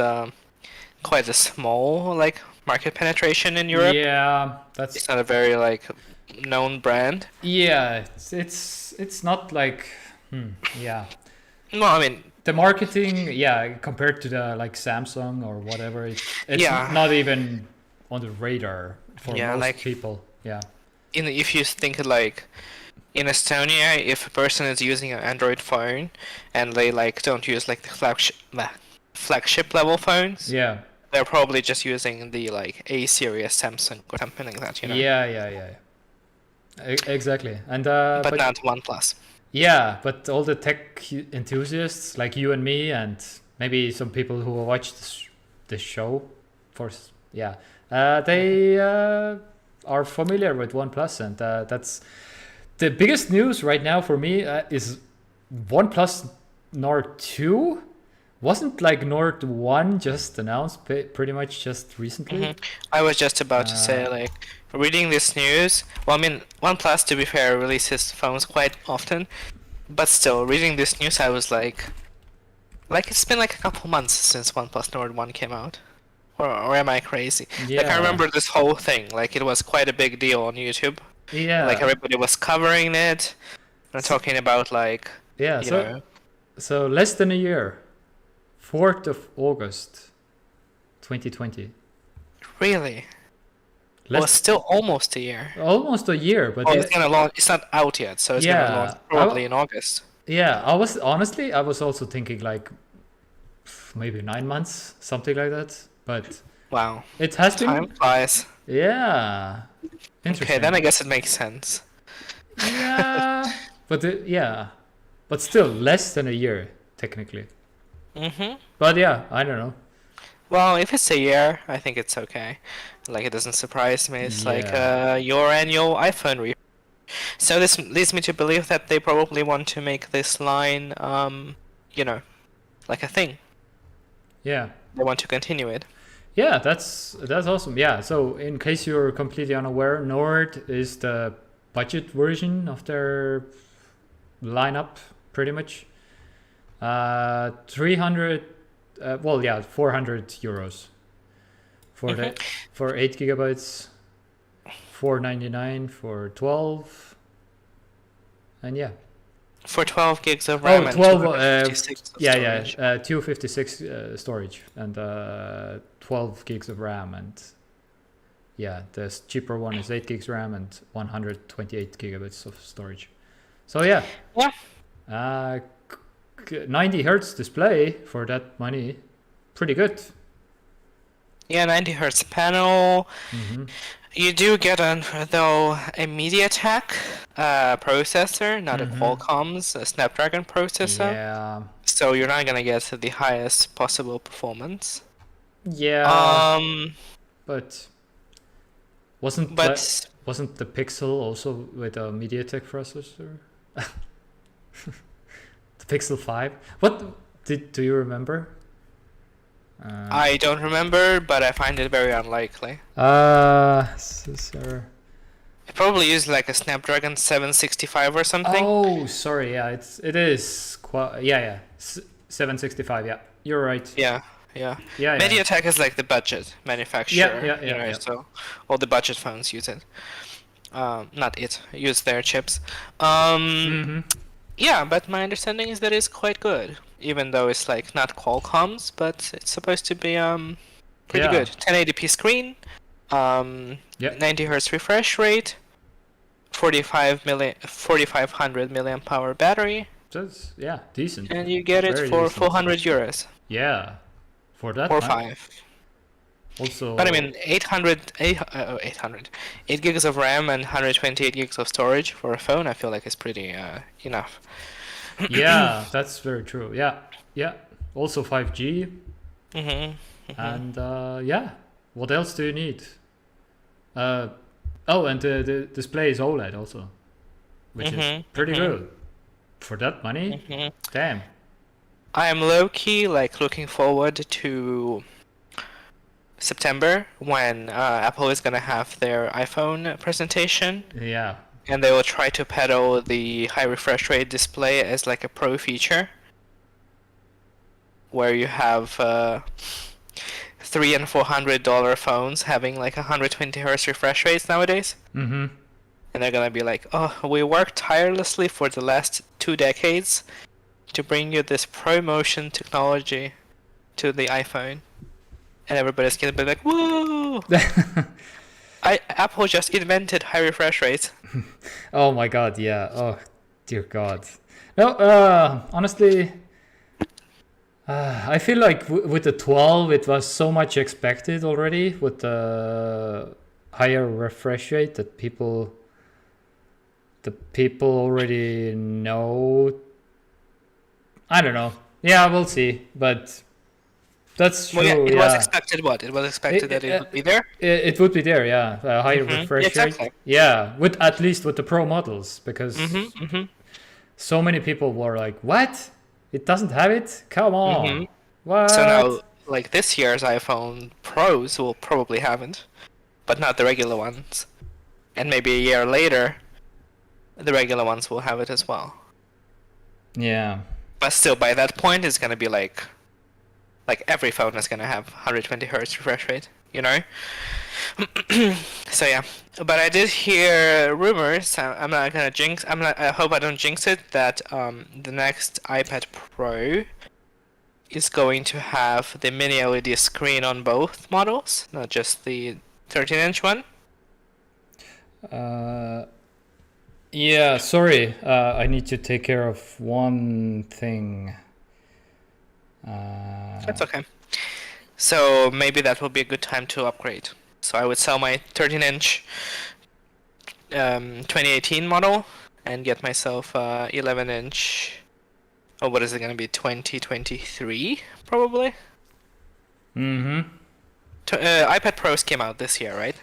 quite a small like market penetration in Europe. Yeah, it's not a very like known brand. Yeah, it's not like yeah. No, I mean the marketing, yeah, compared to the like Samsung or whatever, it's not even on the radar for most like, people. Yeah. If you think like in Estonia, if a person is using an Android phone and they like don't use like the flagship level phones, yeah, they're probably just using the like A series Samsung or something like that, you know. Yeah. Exactly. And but not OnePlus. Yeah, but all the tech enthusiasts like you and me, and maybe some people who watch this show, they are familiar with OnePlus, and that's the biggest news right now for me is OnePlus Nord 2. Wasn't like Nord 1 just announced pretty much just recently? I was just about to say, like, reading this news, well, I mean, OnePlus, to be fair, releases phones quite often, but still, reading this news, I was like it's been like a couple months since OnePlus Nord 1 came out. Or am I crazy? Yeah. Like, I remember this whole thing, like, it was quite a big deal on YouTube. Yeah. Like, everybody was covering it, and talking about, like, yeah, you know. So less than a year. 4th of August, 2020. Really? Well, still almost a year. Almost a year, but it's gonna launch. It's not out yet, so it's gonna launch probably in August. Yeah, I was also thinking like maybe 9 months, something like that. But wow, it has been. Time flies. Yeah. Interesting. Okay, then I guess it makes sense. Yeah, but still less than a year technically. But yeah, I don't know. Well, if it's a year, I think it's okay. Like, it doesn't surprise me. It's like your annual iPhone refresh. So this leads me to believe that they probably want to make this line, you know, like a thing. Yeah. They want to continue it. Yeah, that's awesome. Yeah, so in case you're completely unaware, Nord is the budget version of their lineup, pretty much. 400 euros for 8 gigabytes, 499 for 12, and yeah, for 12 gigs of RAM. 256 storage and 12 gigs of RAM, and yeah, the cheaper one is 8 gigs RAM and 128 gigabytes of storage. So yeah. 90 hertz display for that money, pretty good. Yeah, 90 hertz panel. You do get a MediaTek processor, not a Qualcomm's Snapdragon processor. Yeah. So you're not gonna get the highest possible performance. Yeah. But wasn't the Pixel also with a MediaTek processor? Pixel 5. What do you remember? I don't remember, but I find it very unlikely. Sir. It probably used like a Snapdragon 765 or something. Oh, sorry. Yeah, it is. 765. Yeah, you're right. Yeah. MediaTek is like the budget manufacturer. Yeah. So all the budget phones use it. Use their chips. Yeah, but my understanding is that it's quite good, even though it's like not Qualcomm's, but it's supposed to be pretty good. 1080p screen, 90 hertz refresh rate, 4500 milliamp hour battery, That's decent. And you get it Very for decent. 400 euros. Yeah, for that Or money. 5. Also, But I mean, 800, 8 gigs of RAM and 128 gigs of storage for a phone, I feel like is pretty enough. yeah, that's very true. Yeah. Also 5G, and what else do you need? And the display is OLED also, which is pretty good for that money. Damn. I am low-key like looking forward to September when Apple is gonna have their iPhone presentation, Yeah. and they will try to peddle the high refresh rate display as like a pro feature, where you have $300 and $400 phones having like 120 hertz refresh rates nowadays. Mm-hmm. And they're gonna be like, oh, we worked tirelessly for the last 2 decades to bring you this ProMotion technology to the iPhone. And everybody's gonna be like, woo! Apple just invented high refresh rates. Oh my god, yeah. Oh, dear god. No, honestly, I feel like with the 12, it was so much expected already with the higher refresh rate that people already know. I don't know. Yeah, we'll see. But that's true. Well, yeah, it was expected what? It was expected that it would be there? It would be there, yeah. A higher refresh exactly. rate. Yeah, at least with the Pro models, because so many people were like, what? It doesn't have it? Come on. What? So now, like this year's iPhone Pros will probably have it, but not the regular ones. And maybe a year later, the regular ones will have it as well. Yeah. But still, by that point, it's gonna be like every phone is gonna have 120 hertz refresh rate, you know? So yeah, but I did hear rumors. I'm not gonna jinx. I hope I don't jinx it. That the next iPad Pro is going to have the mini LED screen on both models, not just the 13-inch one. Yeah, sorry. I need to take care of one thing. That's okay. So maybe that will be a good time to upgrade. So I would sell my 13-inch 2018 model and get myself 11-inch. Oh, what is it going to be? 2023 probably. iPad Pros came out this year, right?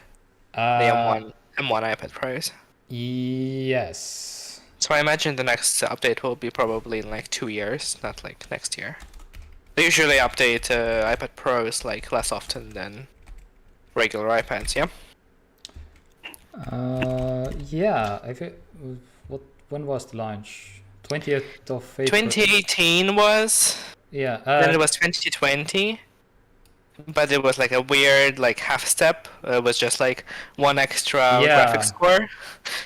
The M1 iPad Pros. Yes. So I imagine the next update will be probably in like 2 years, not like next year. They usually update iPad Pros like less often than regular iPads, yeah? Yeah. When was the launch? 20th of April. 2018 was. Yeah. Then it was 2020. But it was like a weird like half step. It was just like one extra graphics core.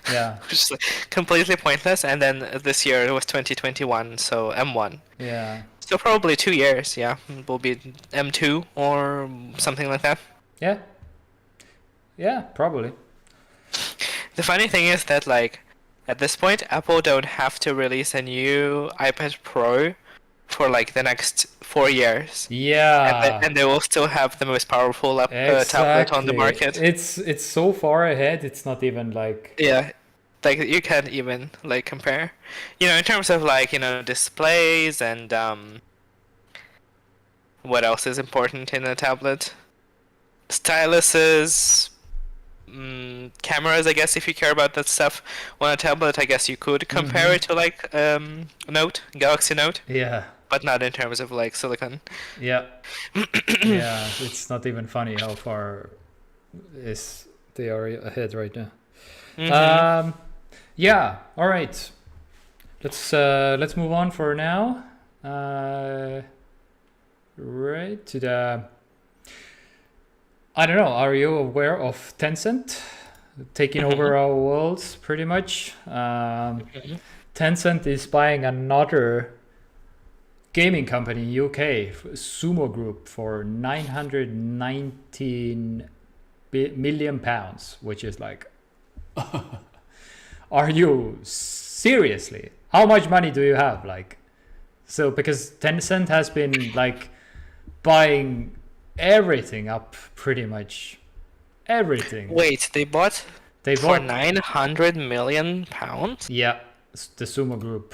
Yeah. Which is like completely pointless. And then this year it was 2021, so M1. Yeah. So probably 2 years, yeah. It will be M2 or something like that. Yeah. Yeah, probably. The funny thing is that like at this point Apple don't have to release a new iPad Pro for like the next 4 years. Yeah. And they will still have the most powerful tablet on the market. It's so far ahead. It's not even like. Yeah, like you can't even like compare. You know, in terms of like displays and what else is important in a tablet? Styluses, cameras. I guess if you care about that stuff on a tablet, I guess you could compare it to like Note, Galaxy Note. Yeah. But not in terms of like silicon. Yeah. Yeah, it's not even funny how far they are ahead right now. Yeah, all right. Let's move on for now. Right to the. I don't know. Are you aware of Tencent taking over our world pretty much? Tencent is buying another gaming company in UK, Sumo Group, for 919 million pounds, which is like, are you seriously, how much money do you have? Like, so because Tencent has been like buying everything up, pretty much everything. Wait, they bought They for bought, 900 million pounds? yeah, the Sumo Group.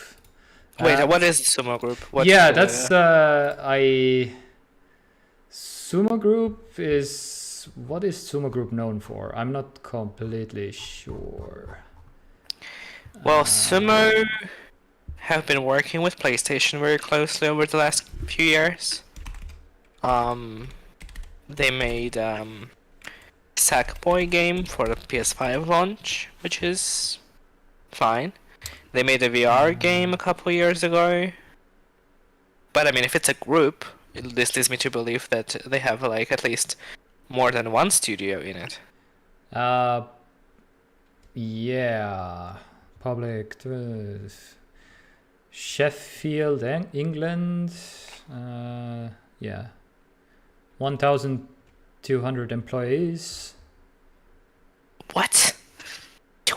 Wait, what is Sumo Group? What's Yeah, the... that's Sumo Group is, what is Sumo Group known for? I'm not completely sure. Well, Sumo have been working with PlayStation very closely over the last few years. They made Sackboy game for the PS5 launch, which is fine. They made a VR game a couple years ago. But I mean, if it's a group, this leads me to believe that they have like at least more than one studio in it. Yeah, public Sheffield, England. Yeah, 1,200 employees. What?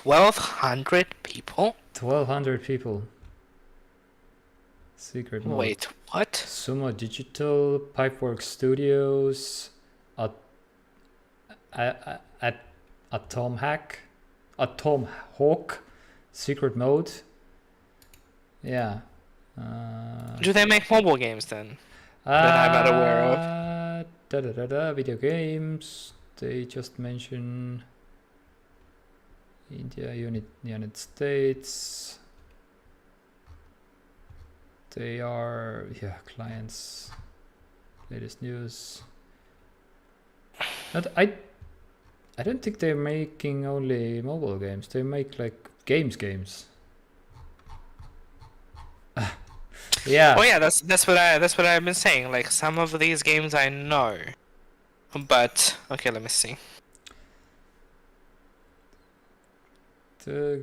1,200 people? 1,200 people. Secret mode. Wait, what? Sumo Digital, Pipeworks Studios, Atom Hawk, Secret Mode. Yeah. Do they make mobile games then? That I'm not aware of. Video games. They just mention India, United States. They are, yeah, clients. Latest news. I don't think they're making only mobile games. They make like games. Yeah. Oh yeah, that's what I've been saying. Like some of these games I know, but okay, let me see. The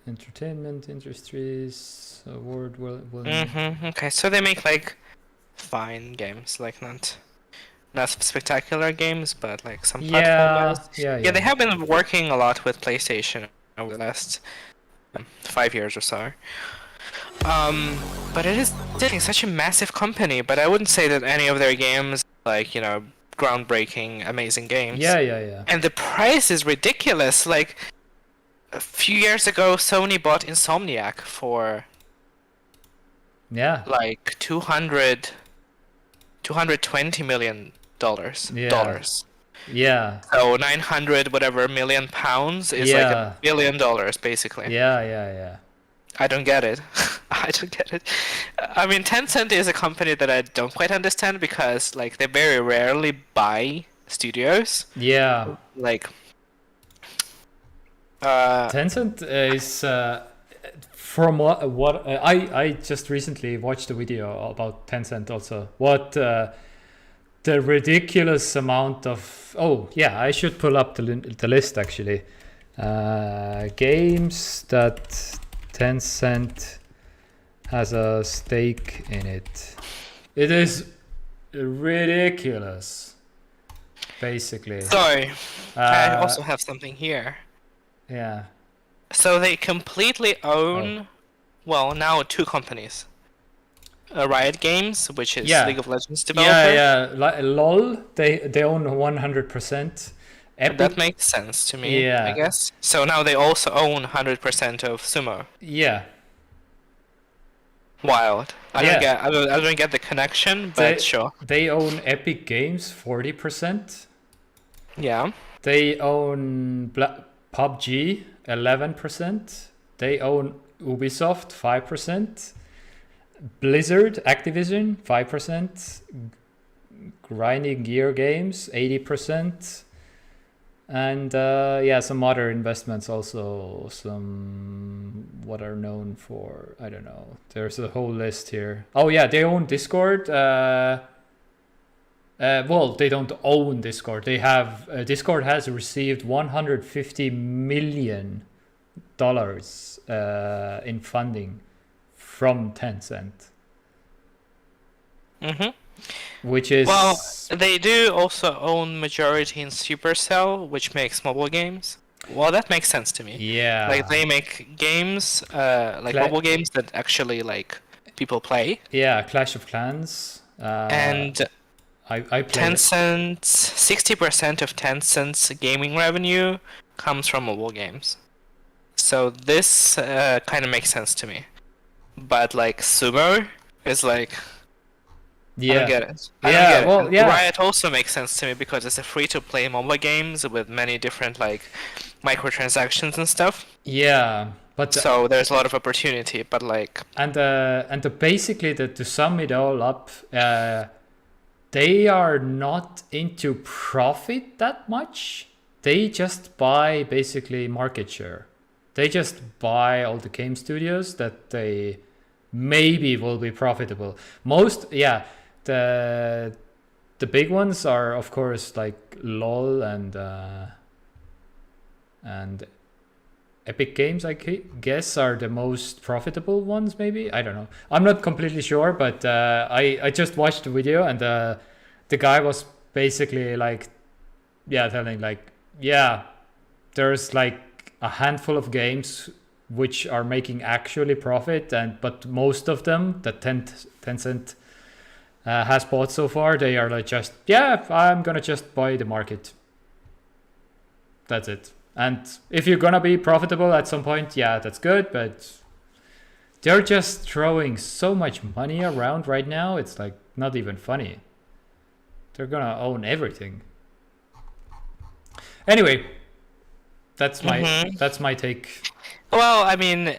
entertainment industries award will. Okay, so they make like fine games, like not spectacular games, but like some platformers. Yeah. They have been working a lot with PlayStation over the last 5 years or so. But it is such a massive company, but I wouldn't say that any of their games, like, groundbreaking, amazing games. Yeah. And the price is ridiculous. Like, a few years ago, Sony bought Insomniac for, like, $220 million. Yeah. So 900 whatever million pounds is like $1 billion, basically. Yeah. I don't get it. I don't get it. I mean, Tencent is a company that I don't quite understand because, like, they very rarely buy studios. Yeah. Like, Tencent is from what I just recently watched a video about Tencent also. What the ridiculous amount of, I should pull up the list actually. Games that Tencent has a stake in it. It is ridiculous, basically. So, I also have something here. Yeah. So they completely own, well, now 2 companies. Riot Games, which is League of Legends developer. Yeah. LOL, they own 100%. Epic. That makes sense to me, I guess. So now they also own 100% of Sumo. Yeah. Wild. I don't get the connection, but sure. They own Epic Games 40%. Yeah. They own PUBG 11%. They own Ubisoft 5%. Blizzard Activision 5%. Grinding Gear Games 80%. And some other investments also, some what are known for, I don't know. There's a whole list here. Oh yeah, they own Discord. Well, they don't own Discord. They have Discord has received $150 million in funding from Tencent. Which is... Well, they do also own majority in Supercell, which makes mobile games. Well, that makes sense to me. Yeah. Like they make games, like Cla- mobile games that actually like people play. Yeah, Clash of Clans. And I played it. 60% of Tencent's gaming revenue comes from mobile games. So this kind of makes sense to me. But like Sumo is like, I don't Yeah. get it. I don't Yeah, get it. well, And yeah. Riot also makes sense to me because it's a free-to-play mobile games with many different like microtransactions and stuff. Yeah, but So there's a lot of opportunity, but like, basically to sum it all up, they are not into profit that much. They just buy basically market share. They just buy all the game studios that they maybe will be profitable. Most, yeah, the big ones are of course like LOL and Epic Games, I guess, are the most profitable ones. Maybe, I don't know. I'm not completely sure, but I just watched the video, and the guy was basically like, yeah, telling like, yeah, there's like a handful of games which are making actually profit, but most of them that Tencent has bought so far, they are like just, yeah, I'm gonna just buy the market. That's it. And if you're gonna be profitable at some point, yeah, that's good, but they're just throwing so much money around right now, it's like not even funny. They're gonna own everything. Anyway, that's my take. well, I mean,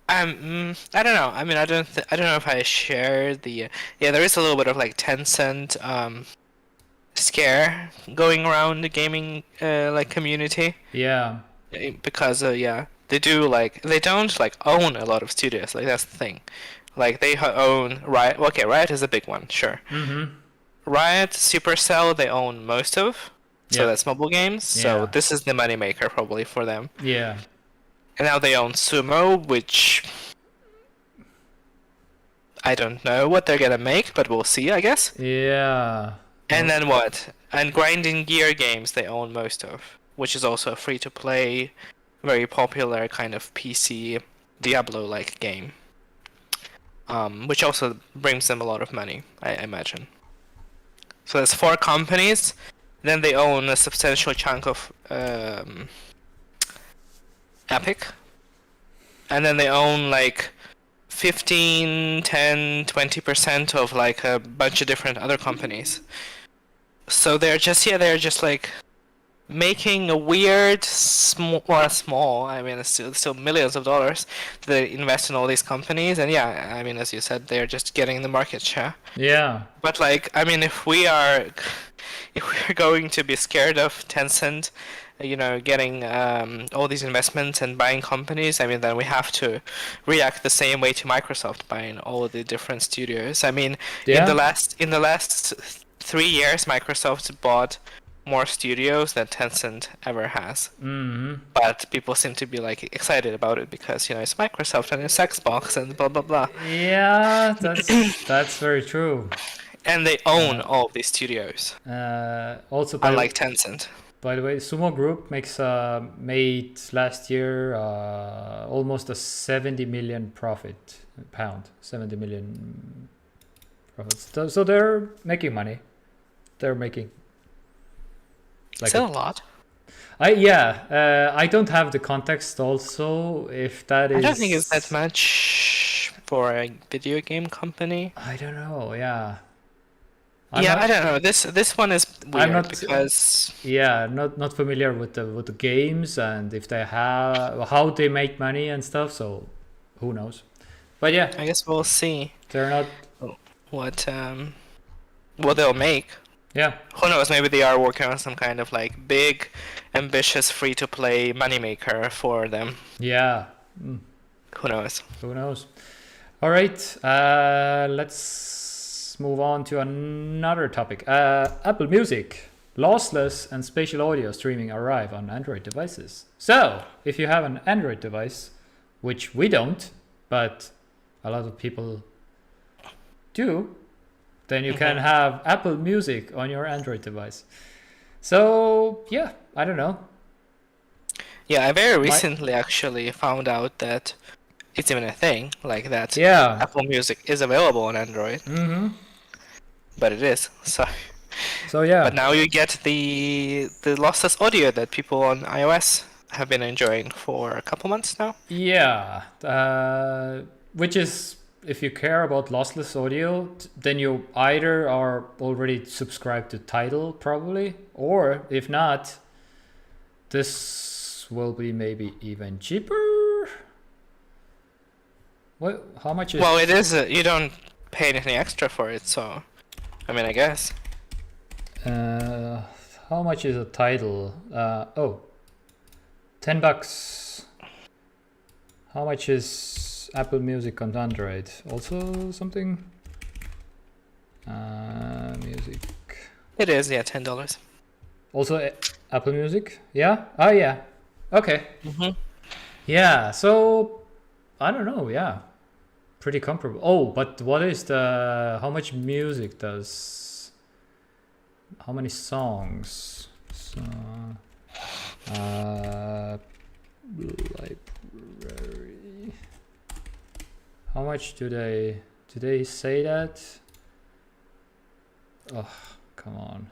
I don't know. I mean, I don't know if I share the. Yeah, there is a little bit of like Tencent scare going around the gaming like community. Yeah. Because yeah, they don't like own a lot of studios. Like that's the thing. Like they own Riot. Okay, Riot is a big one, sure. Mm-hmm. Riot, Supercell, they own most of. So Yeah. that's mobile games. So Yeah. this is the moneymaker probably for them. Yeah. And now they own Sumo, which I don't know what they're gonna make, but we'll see, I guess. Yeah. And then what? And Grinding Gear Games they own most of, which is also a free-to-play, very popular kind of PC Diablo-like game. Which also brings them a lot of money, I imagine. So there's 4 companies, then they own a substantial chunk of Epic, and then they own like 15, 10, 20% of like a bunch of different other companies. So they're just like making a weird small. I mean, it's still millions of dollars they invest in all these companies, and yeah, I mean, as you said, they're just getting the market share. Yeah. But like, I mean, if we're going to be scared of Tencent, getting all these investments and buying companies, I mean, then we have to react the same way to Microsoft buying all of the different studios. I mean, Yeah. in the last 3 years, Microsoft bought more studios than Tencent ever has. Mm-hmm. But people seem to be like excited about it because it's Microsoft and it's Xbox and blah blah blah. Yeah, that's very true. And they own all of these studios, Also, unlike Tencent. by the way, Sumo Group made last year almost a 70 million pound, 70 million profits. So they're making money. They're making like Still a lot. I don't have the context also if that is. I don't think it's that much for a video game company. I don't know. Yeah. I don't know. This one is weird because not familiar with the games and if they have how they make money and stuff. So who knows? But yeah, I guess we'll see they're not. what they'll make. Yeah. Who knows? Maybe they are working on some kind of like big, ambitious free-to-play moneymaker for them. Yeah. Who knows? Who knows? All right. Let's move on to another topic. Apple Music, lossless and spatial audio streaming arrive on Android devices. So, if you have an Android device, which we don't, but a lot of people do, then you can have Apple Music on your Android device. So yeah, I don't know. Yeah, I very recently actually found out that it's even a thing, like that Yeah. Apple Music is available on Android, but it is. So, So but yeah. now you get the lossless audio that people on iOS have been enjoying for a couple months now. Yeah. Which is, if you care about lossless audio, then you either are already subscribed to Tidal probably, or if not, this will be maybe even cheaper. What? How much is? Well, it is. You don't pay anything extra for it, so I mean, I guess. How much is a Tidal? Oh, $10. How much is Apple Music on Android? Also something? Music. It is, yeah, $10. Also Apple Music? Yeah? Oh yeah. Okay. Yeah, so I don't know, yeah. Pretty comparable. Oh, but what is how much music does, how many songs? So, library. How much do they say that? Oh, come on.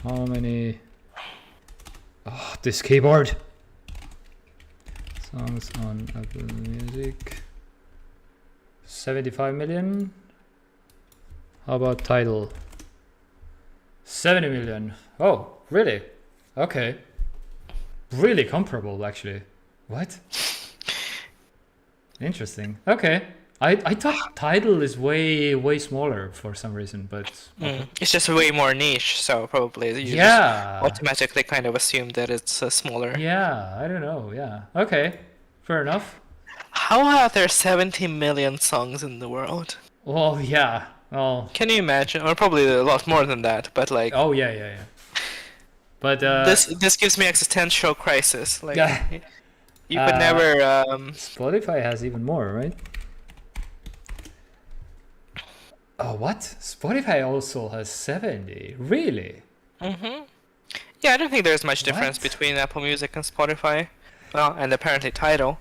How many? Oh, this keyboard. Songs on Apple Music. 75 million. How about Tidal? 70 million. Oh, really? Okay. Really comparable, actually. What? Interesting. Okay. I thought Tidal is way smaller for some reason, but okay. It's just way more niche, so probably you just Yeah. automatically kind of assume that it's smaller. Yeah, I don't know. Yeah. Okay. Fair enough. How are there 70 million songs in the world? Well, yeah. Well, Can you imagine? Or probably a lot more than that, but like oh yeah. But this gives me existential crisis. Like yeah. you could never Spotify has even more, right? Oh, what? Spotify also has 70. Really? Yeah, I don't think there's much difference What? between Apple Music and Spotify. Well, and apparently Tidal.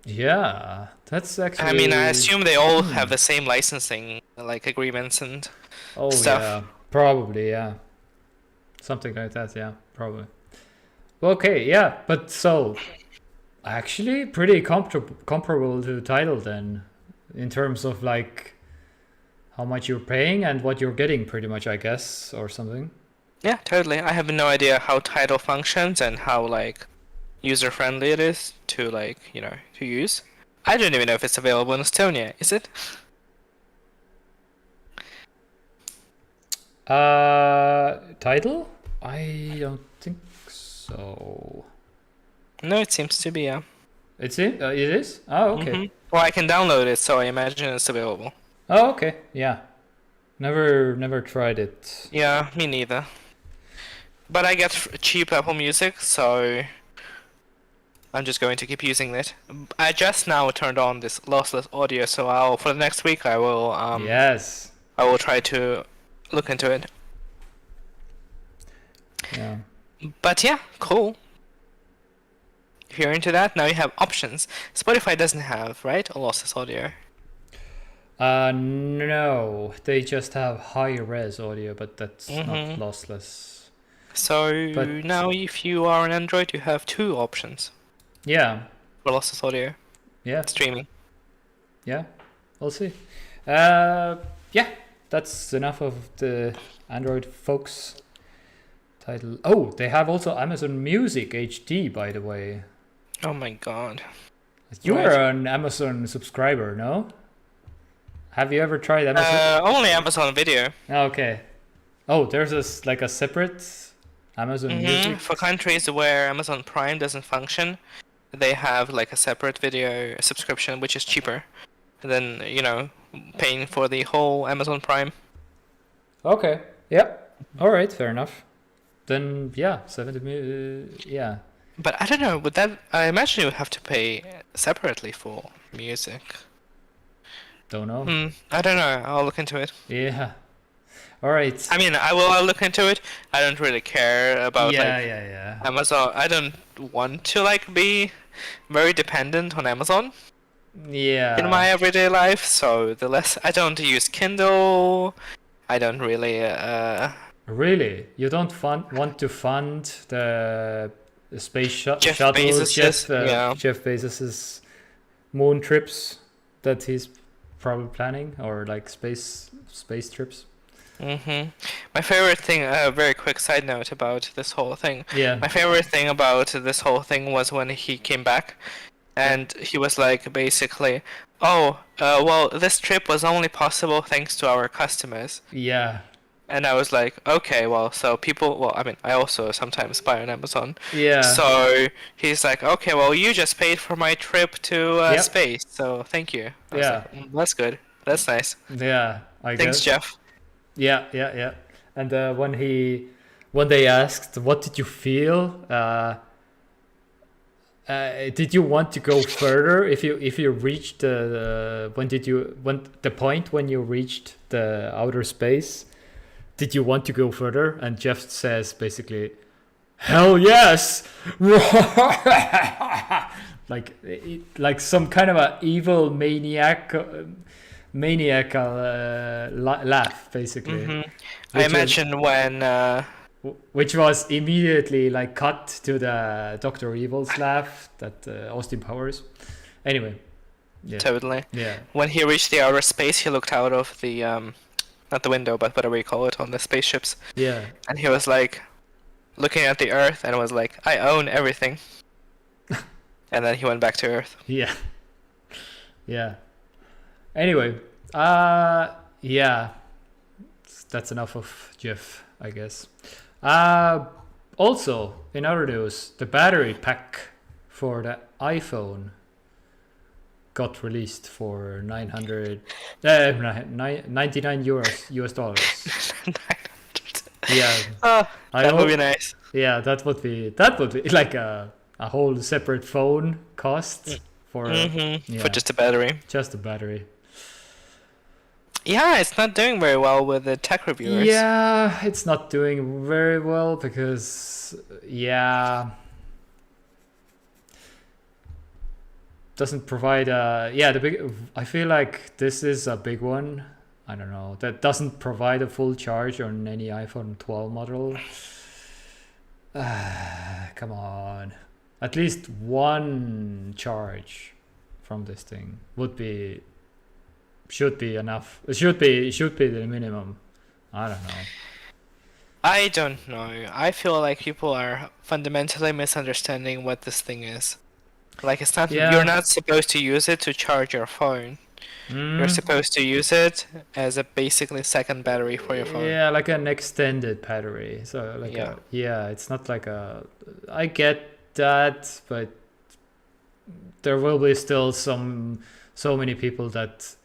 Yeah, that's actually. I mean, I assume they all have the same licensing like agreements and Oh stuff. yeah, probably yeah, something like that. Yeah, probably. Okay, yeah, but so actually pretty comparable to Tidal then, in terms of like how much you're paying and what you're getting, pretty much, I guess, or something. Yeah, totally. I have no idea how Tidal functions and how like user friendly it is to like, to use. I don't even know if it's available in Estonia, is it? Tidal? I don't think so. No, it seems to be, yeah. It is? Oh, okay. Well, I can download it, so I imagine it's available. Oh, okay. Yeah. Never tried it. Yeah, me neither. But I get cheap Apple Music, so I'm just going to keep using it. I just now turned on this lossless audio, so for the next week I will Yes. I will try to look into it. Yeah. But yeah, cool. If you're into that, now you have options. Spotify doesn't have, right, a lossless audio. No, they just have high res audio, but that's not lossless. So But now if you are on Android, you have two options yeah, for lossless audio yeah, streaming. yeah. We'll see. Yeah, that's enough of the Android folks. Title. Oh, they have also Amazon Music HD, by the way. Oh my god. You Right. are an Amazon subscriber, no? Have you ever tried Amazon? Only Amazon Video. Okay. Oh, there's like a separate Amazon Music. For countries where Amazon Prime doesn't function, they have like a separate video subscription, which is cheaper than, paying for the whole Amazon Prime. Okay. Yep. All right. Fair enough. Then yeah, 70. Yeah. But I don't know, I imagine you would have to pay separately for music. Don't know. I don't know. I'll look into it. Yeah. All right. I mean, I'll look into it. I don't really care about Yeah. Amazon. I don't want to be very dependent on Amazon Yeah. in my everyday life. So the less I don't use Kindle, I don't really. Really? You don't want to fund the space Jeff shuttle, Bezos's, Jeff Bezos's moon trips that he's probably planning, or space trips? My favorite thing, a very quick side note about this whole thing. Yeah. My favorite thing about this whole thing was when he came back, and he was basically, oh, well, this trip was only possible thanks to our customers. Yeah. And I was like, okay, well, so people, well, I mean, I also sometimes buy on Amazon. Yeah. So he's like, okay, well, you just paid for my trip to space, so thank you. I was like, that's good. That's nice. Yeah, I guess. Thanks, Jeff. Yeah. And when they asked, what did you feel? Did you want to go further? If you reached the point when you reached the outer space, did you want to go further? And Jeff says basically, hell yes. like some kind of a evil maniacal laugh, basically. I imagine when which was immediately cut to the Dr. Evil's laugh that Austin Powers. Anyway. Yeah. Totally. Yeah. When he reached the outer space, he looked out of the not the window, but whatever you call it on the spaceships. Yeah. And he was looking at the Earth and was like, I own everything. And then he went back to Earth. Yeah. Yeah. Anyway, yeah. That's enough of Jeff, I guess. Also, in other news, the battery pack for the iPhone got released for 99 euros, US dollars. 900. Yeah. That would be nice. Yeah, that would be like a whole separate phone cost for just a battery. Just a battery. Yeah, it's not doing very well with the tech reviewers. Yeah, it's not doing very well because doesn't provide I feel like this is a big one. I don't know, that doesn't provide a full charge on any iPhone 12 model. Come on, at least one charge from this thing should be enough. It should be the minimum. I don't know. I don't know. I feel like people are fundamentally misunderstanding what this thing is. It's not. Yeah. You're not supposed to use it to charge your phone. You're supposed to use it as a basically second battery for your phone. Yeah, like an extended battery. So it's not like a. I get that, but there will be still so many people that.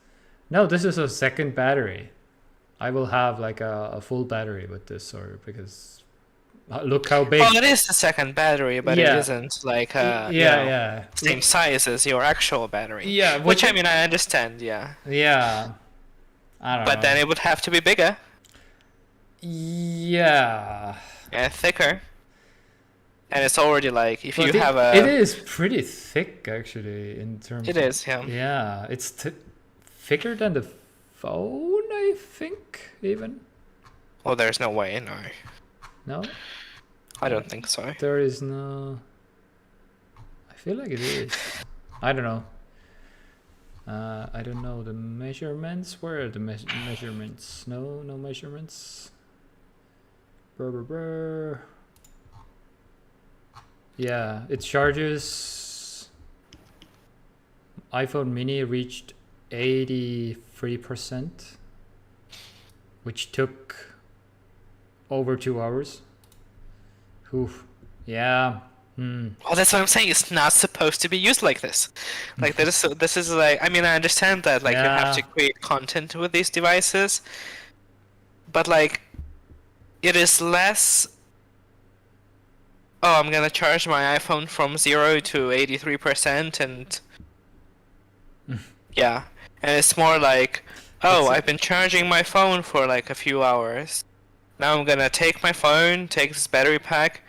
No, this is a second battery. I will have a full battery with this, or because look how big. Well, it is the second battery, but it isn't same size as your actual battery. Yeah, which I mean I understand. Yeah. Yeah. I don't know. But then it would have to be bigger. Yeah. And thicker. And it's already if you have a. It is pretty thick actually in terms. It is, yeah. Yeah, it's thicker than the phone, I think, even. Oh, there's no way, no. No? I don't think so. There is no. I feel like it is. I don't know. I don't know the measurements. Where are the measurements? No measurements. Brr. Yeah, it charges. iPhone mini reached 83%, which took over 2 hours. Oof. Yeah. Well, that's what I'm saying. It's not supposed to be used like this. This is I mean, I understand that you have to create content with these devices, but it is less. Oh, I'm gonna charge my iPhone from 0 to 83%, and yeah, and it's more like, oh, It's- I've been charging my phone for like a few hours. Now I'm gonna take my phone, take this battery pack,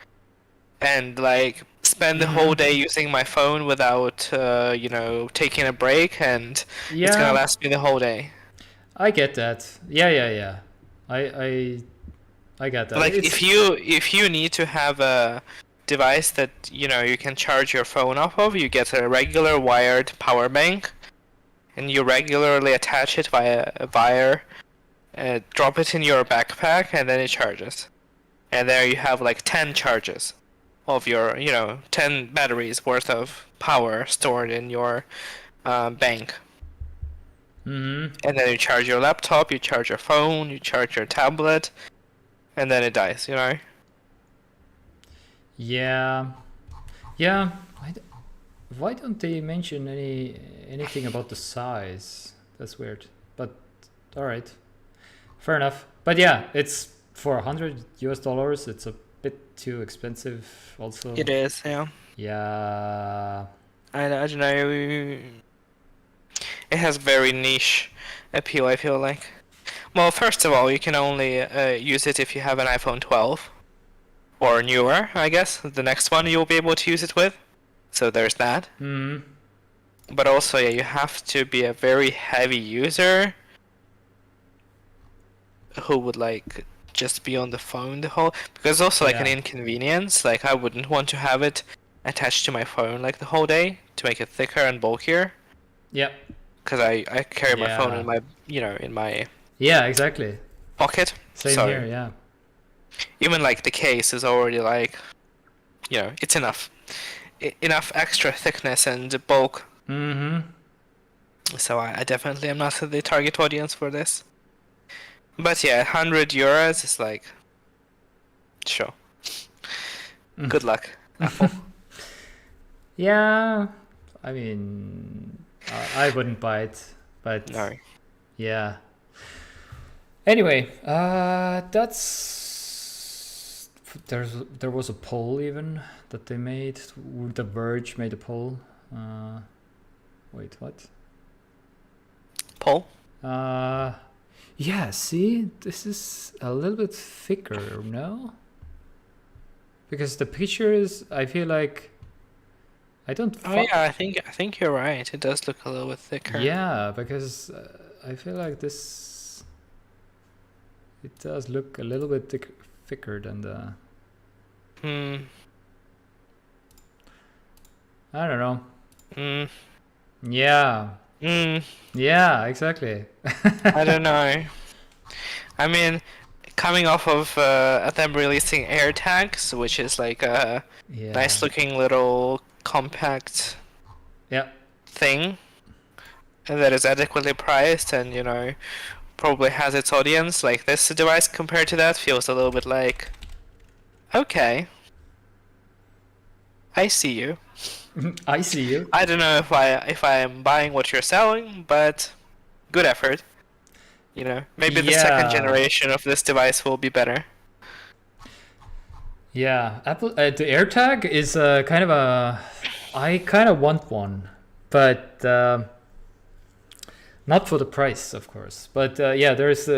and like spend the whole day using my phone without, taking a break, and it's gonna Yeah, last me the whole day. I get that. Yeah. I get that. Like It's if you need to have a device that you can charge your phone off of, you get a regular wired power bank, and you regularly attach it via a wire, drop it in your backpack, and then it charges. And there you have like 10 charges of your 10 batteries worth of power stored in your bank. And then you charge your laptop, you charge your phone, you charge your tablet, and then it dies. yeah. Why don't they mention anything about the size? That's weird. But all right, fair enough. But yeah, it's for $100. It's a bit too expensive, also. It is, yeah. Yeah. I don't know. It has very niche appeal, I feel like. Well, first of all, you can only use it if you have an iPhone 12 or newer, I guess. The next one you'll be able to use it with. So there's that. But also, yeah, you have to be a very heavy user who would like just be on the phone the whole. Because also like an Yeah. inconvenience. Like I wouldn't want to have it attached to my phone like the whole day to make it thicker and bulkier. Yeah. Because I carry my phone Yeah. in my in my Yeah. Exactly. pocket. Same So here. Yeah. even like the case is already like, it's enough. Enough extra thickness and bulk. So I definitely am not the target audience for this. But yeah, €100 is like, sure. Good luck, Apple. Yeah. I mean, I wouldn't buy it, but No. yeah. Anyway, there was a poll even that they made. The Verge made a poll. Wait, what? Paul? Yeah. See, this is a little bit thicker, no? Because the pictures, I feel like I don't. Oh yeah, I think you're right. It does look a little bit thicker. Yeah, because I feel like this. It does look a little bit thicker than the. I don't know. Yeah. Yeah, exactly. I don't know. I mean, coming off of them releasing AirTags, which is like a Yeah. nice looking little compact Yeah. thing that is adequately priced and probably has its audience. Like this device compared to that feels a little bit like, okay, I see you. I see you. I don't know if I am buying what you're selling, but good effort. Maybe the second Yeah. generation of this device will be better. Yeah, Apple. The AirTag is kind of a. I kind of want one, but not for the price, of course. But yeah, there's.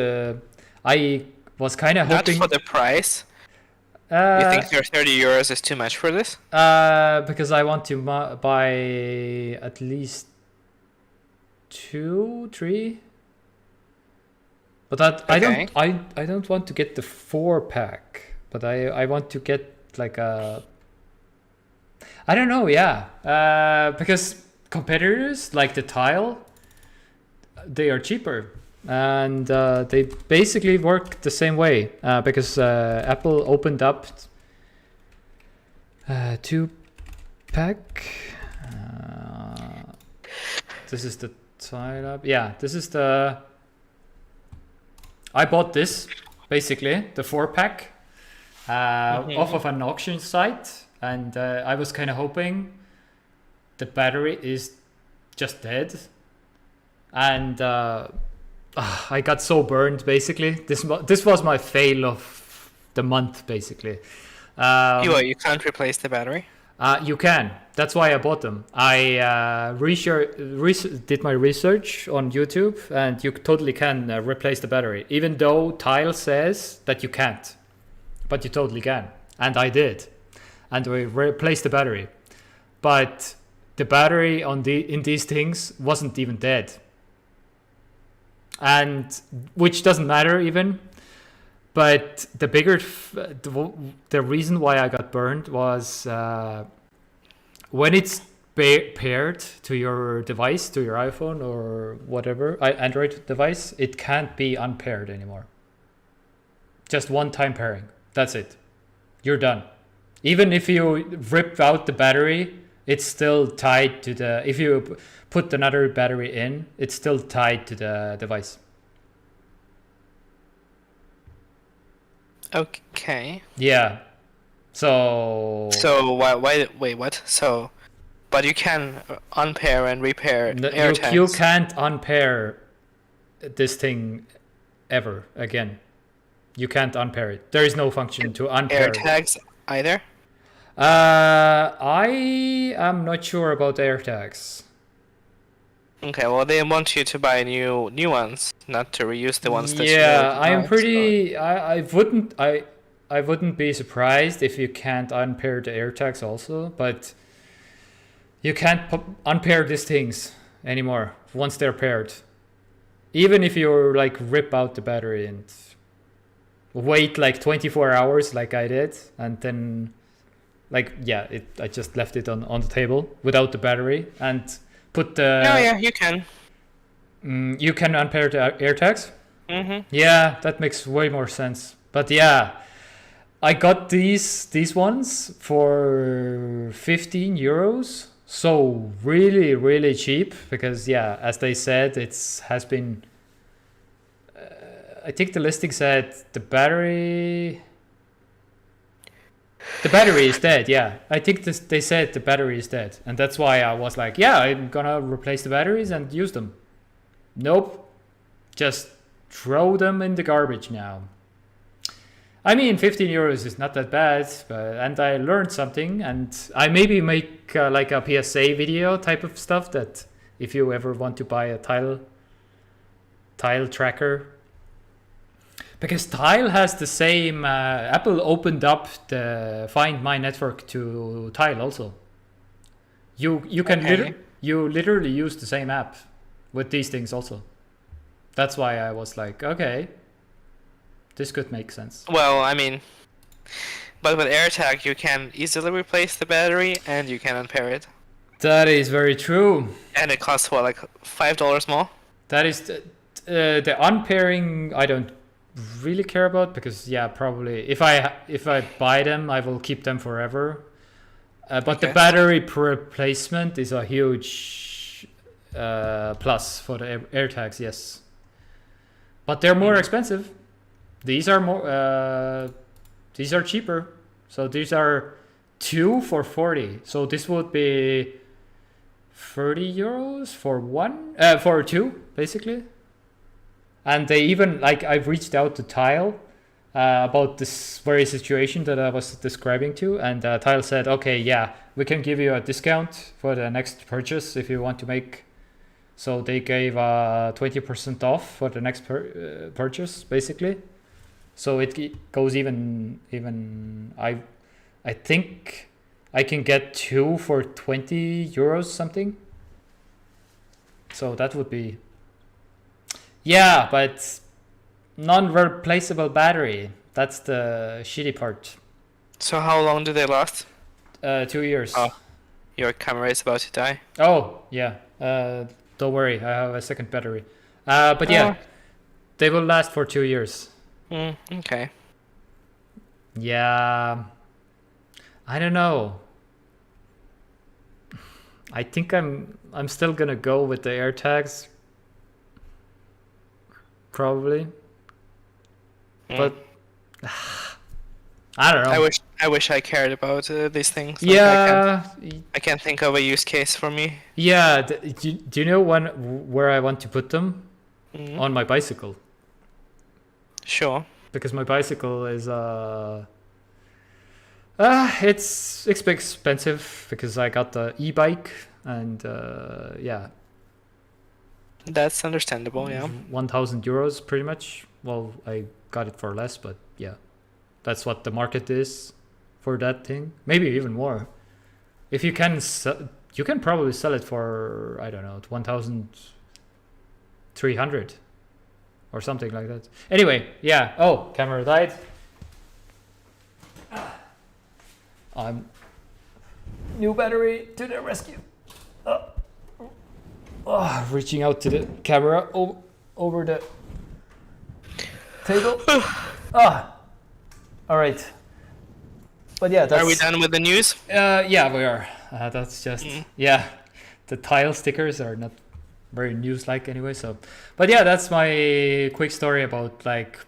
I was kind of Not hoping. for the price. You think your €30 is too much for this? Because I want to buy at least 2, 3. But that Okay. I don't want to get the 4-pack, but I want to get like a. I don't know, yeah. Because competitors like the Tile, they are cheaper, and they basically work the same way. Because Apple opened up 2-pack. This is the Tile up. Yeah, this is the. I bought this, basically, the 4-pack, off of an auction site, and I was kind of hoping the battery is just dead, and I got so burned, basically. This was my fail of the month, basically. You can't replace the battery. You can. That's why I bought them. I did my research on YouTube, and you totally can replace the battery, even though Tile says that you can't. But you totally can, and I did, and we replaced the battery. But the battery in these things wasn't even dead, and which doesn't matter even. But the the reason why I got burned was when it's paired to your device, to your iPhone or whatever Android device, it can't be unpaired anymore. Just one-time pairing. That's it. You're done. Even if you rip out the battery, it's still tied to the. If you put another battery in, it's still tied to the device. Okay. Yeah. So why wait, what? So but you can unpair and repair AirTags. You can't unpair this thing ever again. You can't unpair it. There is no function to unpair AirTags either? I am not sure about AirTags. Okay, well they want you to buy new ones, not to reuse the ones that you I am bought, pretty. So. I wouldn't be surprised if you can't unpair the AirTags also, but you can't unpair these things anymore once they're paired. Even if you like rip out the battery and wait like 24 hours like I did, and then I just left it on the table without the battery and put the. Oh yeah, you can. You can unpair the AirTags. Mm-hmm. Yeah, that makes way more sense. But yeah, I got these ones for 15 euros. So really, really cheap because yeah, as they said, has been. I think the listing said the battery is dead. Yeah, I think they said the battery is dead, and that's why I was like, yeah, I'm gonna replace the batteries and use them. Nope, just throw them in the garbage now. I mean, 15 euros is not that bad, and I learned something, and I maybe make like a PSA video type of stuff that if you ever want to buy a tile tracker. Because Tile has the same, Apple opened up the Find My Network to Tile also. You can you literally use the same app with these things also. That's why I was like, okay, this could make sense. Well, I mean, but with AirTag you can easily replace the battery and you can unpair it. That is very true. And it costs what, like $5 more? That is the unpairing. I don't really care about because yeah, probably if I buy them, I will keep them forever. But the battery replacement is a huge plus for the AirTags, yes. But they're more expensive. These are more. These are cheaper. So these are 2 for 40. So this would be 30 euros for for 2 basically. And they even I've reached out to Tile about this very situation that I was describing to, and Tile said, okay, yeah, we can give you a discount for the next purchase if you want to make. So they gave 20% off for the next purchase basically. So it goes even I think I can get 2 for 20 euros something. So that would be. Yeah, but non-replaceable battery. That's the shitty part. So how long do they last? 2 years. Oh, your camera is about to die. Oh, yeah. Don't worry, I have a second battery. But yeah, they will last for 2 years. Okay. Yeah. I don't know. I think I'm still gonna go with the AirTags. Probably, but I don't know. I wish I cared about these things. Yeah, I can't think of a use case for me. Yeah, do you know where I want to put them? On my bicycle. Sure. Because my bicycle is It's expensive because I got the e-bike and yeah, That's understandable, yeah. 1,000 euros pretty much. Well, I got it for less, but yeah, that's what the market is for that thing. Maybe even more. If you can, you can probably sell it for, I don't know, 1,300 or something like that. Anyway, yeah. Oh, camera died. New battery to the rescue. Reaching out to the camera over the table. All right. But yeah, Are we done with the news? Yeah, we are. That's just yeah. The tile stickers are not very news-like anyway. So, but yeah, that's my quick story about like,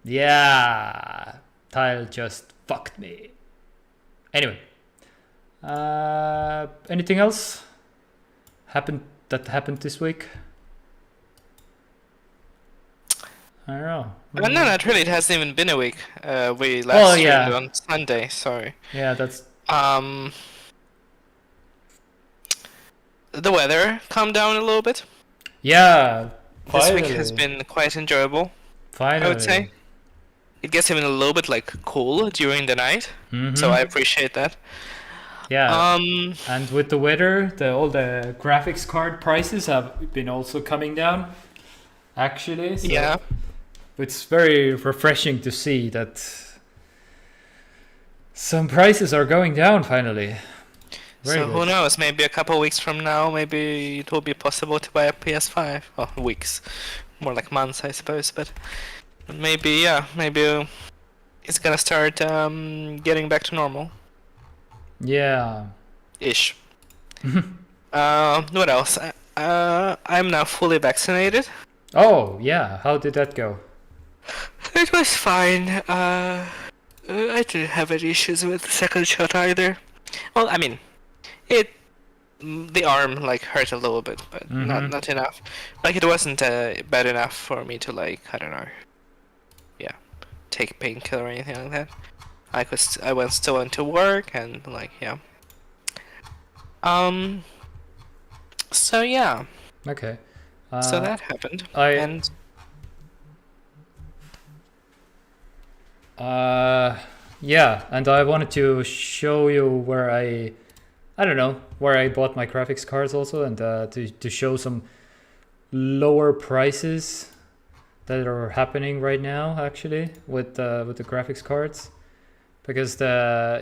yeah, tile just fucked me. Anyway, anything else happened this week? I don't know. No, not really. It hasn't even been a week. We last streamed on Sunday. Sorry. Yeah, that's. The weather calmed down a little bit. Yeah. Finally. This week has been quite enjoyable. Finally. I would say. It gets even a little bit like cool during the night, so I appreciate that. Yeah. And with the weather, all the graphics card prices have been also coming down. Actually, so yeah. It's very refreshing to see that some prices are going down finally. So who knows? Maybe a couple weeks from now, maybe it will be possible to buy a PS5. Oh, weeks, more like months, I suppose. But maybe, yeah, maybe it's gonna start getting back to normal. Yeah. Ish. What else? I'm now fully vaccinated. Oh yeah, how did that go? It was fine. I didn't have any issues with the second shot either. Well, I mean, the arm like hurt a little bit, but not enough. Like it wasn't bad enough for me to like, I don't know, take painkiller or anything like that. I went still into work and like So yeah. Okay. So that happened. Yeah, and I wanted to show you where I bought my graphics cards also, and to show some lower prices that are happening right now actually with the graphics cards, because the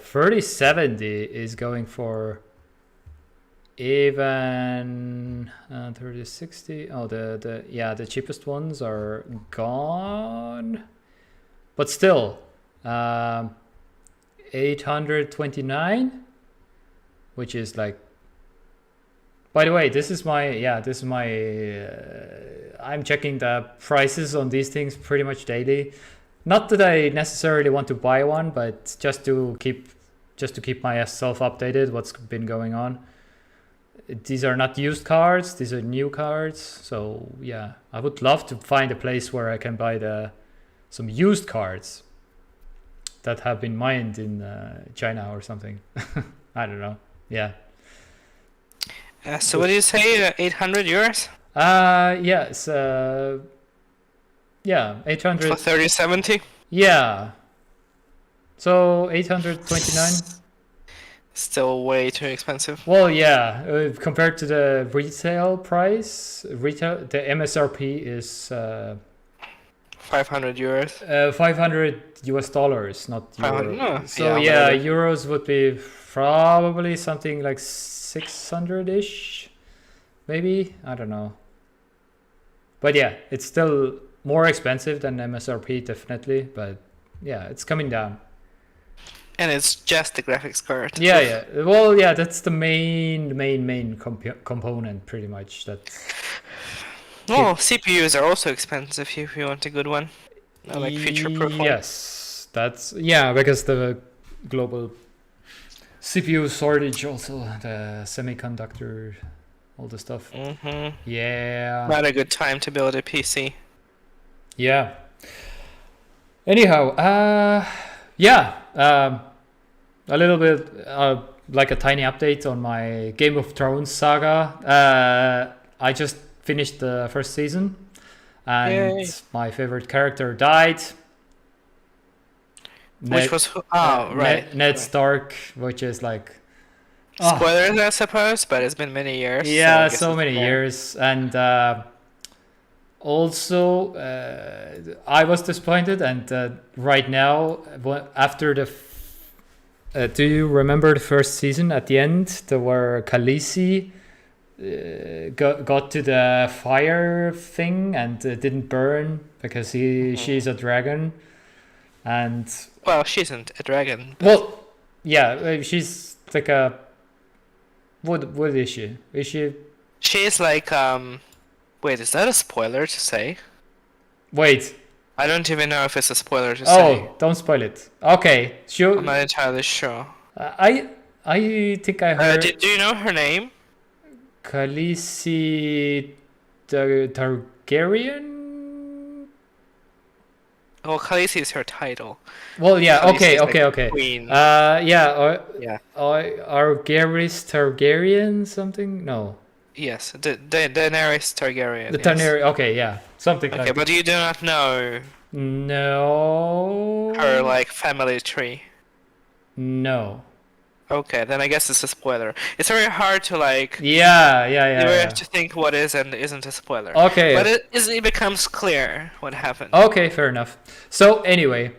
3070 is going for even 3060. Oh, the cheapest ones are gone, but still 829, which is like, by the way, this is my I'm checking the prices on these things pretty much daily. Not that I necessarily want to buy one, but just to keep myself updated what's been going on. These are not used cards, these are new cards. So yeah, I would love to find a place where I can buy some used cards that have been mined in China or something. I don't know. Yeah. So what do you say? 800 euros? Yes. 800 for 3070. Yeah. So 829. Still way too expensive. Well, yeah. Compared to the retail price, the MSRP is 500 euros. 500 US dollars, not euros. No. So yeah, euros would be probably something like 600-ish, maybe. I don't know. But yeah, it's still more expensive than MSRP, definitely. But yeah, it's coming down. And it's just the graphics card. Yeah. Well, yeah, that's the main component, pretty much. Well, CPUs are also expensive if you want a good one, like future-proof one. Yes, because the global CPU shortage, also the semiconductor, all the stuff. Yeah. Not a good time to build a PC. Yeah. Anyhow, a little bit like a tiny update on my Game of Thrones saga. I just finished the first season, and Yay. my favorite character died. Which was right. Ned Stark, which is like Spoilers, I suppose, but it's been many years. Yeah, I guess so it's many fair. years, and also I was disappointed. And right now, after the, do you remember the first season? At the end, there were Khaleesi got to the fire thing and didn't burn because she's a dragon, and Well, she isn't a dragon. well, yeah, she's like a what is she? Is she? She's like Wait, is that a spoiler to say? Wait. I don't even know if it's a spoiler to say. Oh, don't spoil it. Okay, I'm not entirely sure. I think I heard Do you know her name? Khaleesi Targaryen. Well, Khaleesi is her title. Well, yeah. Khaleesi Okay, is, like, okay. Queen. Yeah. Yeah. Argeris Targaryen something? No. Yes, Daenerys Targaryen. The yes. Targaryen. Okay, yeah, something Okay, like. but you do not know No. her like family tree. No. Okay, then I guess it's a spoiler. It's very hard to like. Yeah. You have to think what is and isn't a spoiler. Okay. But it becomes clear what happened. Okay, fair enough. So anyway,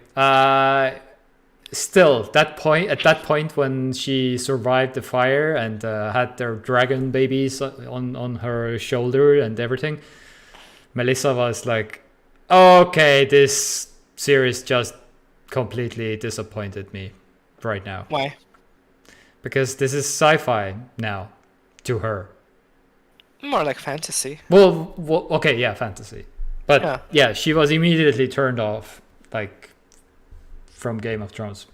still at that point when she survived the fire and had their dragon babies on her shoulder and everything, Melissa was like, okay, this series just completely disappointed me right now. Why? Because this is sci-fi now to her. More like fantasy. Well, okay, yeah, fantasy. But yeah, she was immediately turned off, like, from Game of Thrones.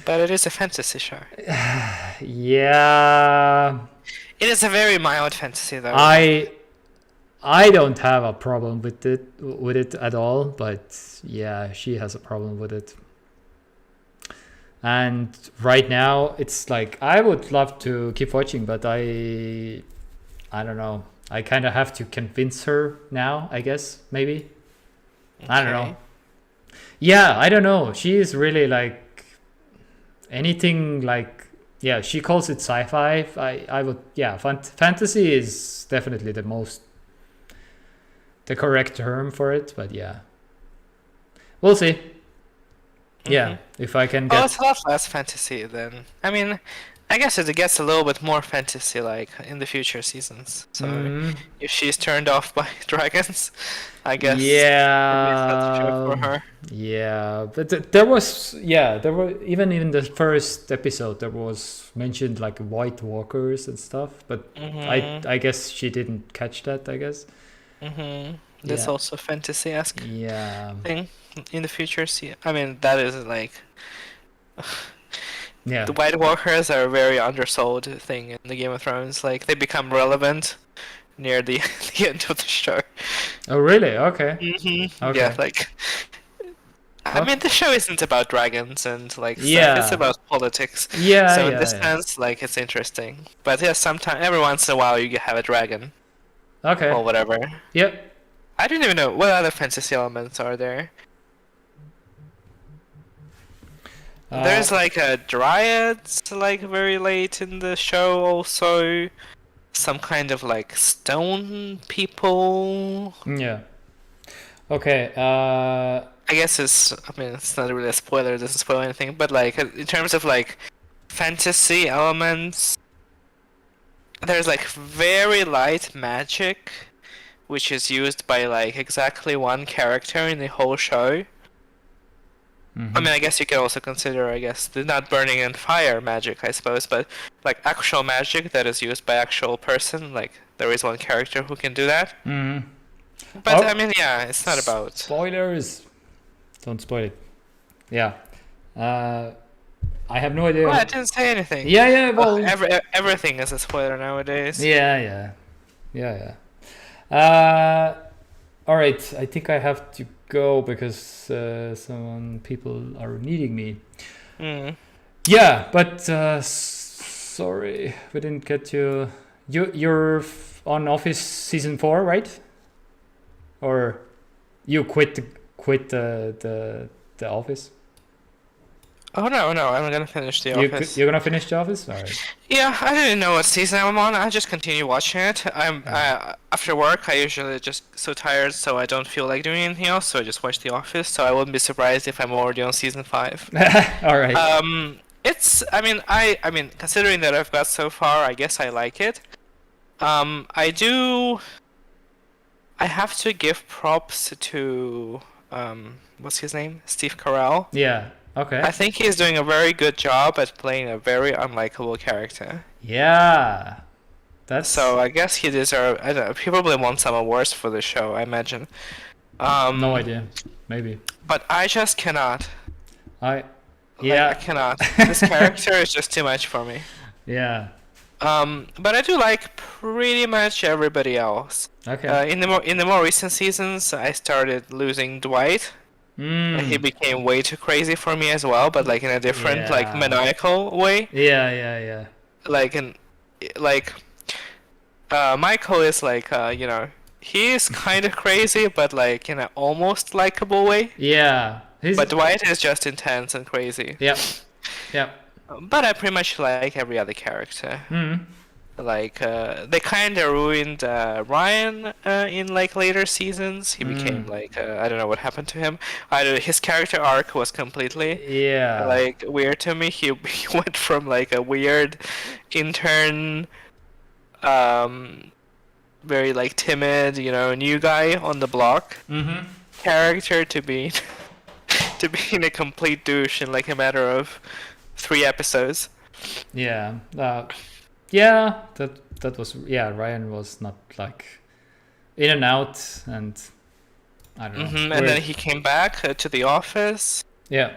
But it is a fantasy show. Yeah. It is a very mild fantasy, though. I don't have a problem with it at all, but yeah, she has a problem with it. And right now, it's like I would love to keep watching, but I don't know. I kind of have to convince her now, I guess, maybe. Okay. I don't know. Yeah, I don't know. She is really like anything like, yeah, she calls it sci-fi. I would, yeah, fantasy is definitely the correct term for it, but yeah. We'll see. Yeah, if I can get... Oh, it's a lot less fantasy then. I mean, I guess it gets a little bit more fantasy like in the future seasons. So if she's turned off by dragons, I guess that's true for her. Yeah, but there were even in the first episode there was mentioned like White Walkers and stuff, but I guess she didn't catch that, I guess. That's also fantasy-esque thing in the future. I mean, that is like the White Walkers are a very undersold thing in the Game of Thrones. Like they become relevant near the end of the show. Oh really? Okay. Okay. Yeah, like I mean, the show isn't about dragons and like stuff. It's about politics. Yeah. So in this sense, like it's interesting. But yeah, sometimes every once in a while you have a dragon. Okay. Or whatever. Yep. I don't even know what other fantasy elements are there. There's like a dryads like very late in the show also. Some kind of like stone people. Yeah. Okay. I guess it's not really a spoiler, it doesn't spoil anything, but like in terms of like fantasy elements, there's like very light magic which is used by like exactly one character in the whole show. I mean, I guess you could also consider, the not burning in fire magic, I suppose, but like actual magic that is used by actual person, like there is one character who can do that. But I mean, yeah, it's not about spoilers. Don't spoil it. Yeah. I have no idea. Well, I didn't say anything. Yeah. Well, everything is a spoiler nowadays. Yeah. All right. I think I have to go because people are needing me. Yeah, but sorry, we didn't get you. You're on Office season 4, right? Or you quit the Office? Oh no, I'm gonna finish The Office. You're gonna finish the Office? All right. Yeah, I didn't know what season I'm on. I just continue watching it. After work, I usually just so tired, so I don't feel like doing anything else. So I just watch The Office. So I wouldn't be surprised if I'm already on season 5. All right. It's. I mean, considering that I've got so far, I guess I like it. I do. I have to give props to what's his name? Steve Carell. Yeah. Okay. I think he's doing a very good job at playing a very unlikable character. Yeah. That's So I guess he deserves. I don't know. He probably won some awards for the show, I imagine. no idea. Maybe. But I just cannot. I I cannot. This character is just too much for me. Yeah. But I do like pretty much everybody else. Okay. In the more recent seasons, I started losing Dwight. He became way too crazy for me as well, but like in a different, like Yeah. maniacal way. Yeah. Like Michael is like he is kind of crazy, but like in an almost likable way. Yeah. But Dwight is just intense and crazy. Yep. Yep. But I pretty much like every other character. Like they kind of ruined Ryan in like later seasons. He became like I don't know what happened to him. His character arc was completely like weird to me. He went from like a weird intern, very like timid, new guy on the block character to being a complete douche in like a matter of 3 episodes. Yeah. Yeah. That was Ryan was not like in and out, and I don't know. And then he came back to the office. Yeah.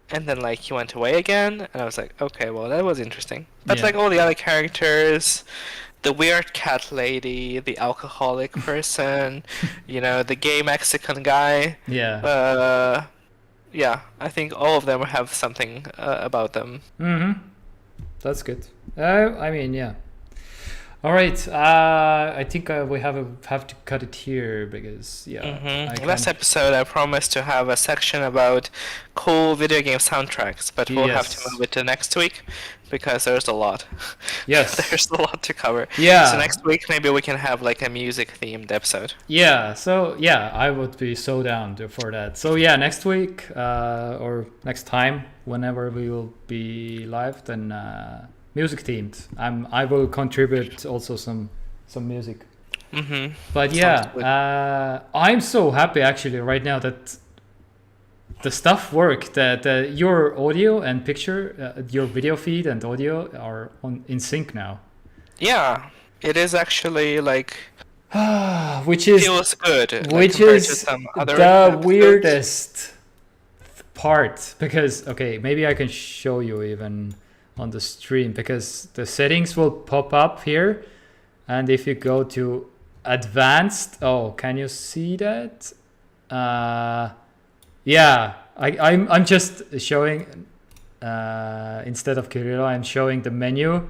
And then like he went away again, and I was like, okay, well that was interesting. But Yeah. like all the other characters, the weird cat lady, the alcoholic person, the gay Mexican guy. Yeah. Yeah, I think all of them have something about them. That's good. I mean, yeah. All right. I think we have to cut it here because Last episode, I promised to have a section about cool video game soundtracks, but we'll have to move it to next week because there's a lot. Yes. There's a lot to cover. Yeah. So next week, maybe we can have like a music-themed episode. Yeah. So yeah, I would be so down for that. So yeah, next week or next time, whenever we will be live, then music themed. I will contribute also some music. But yeah, I'm so happy actually right now that the stuff worked. That your audio and picture, your video feed and audio are in sync now. Yeah, it is actually like which is feels good. Which compared to is some other the episodes. weirdest part, because maybe I can show you even on the stream, because the settings will pop up here, and if you go to advanced, can you see that? I'm just showing instead of Kyrylo, I'm showing the menu.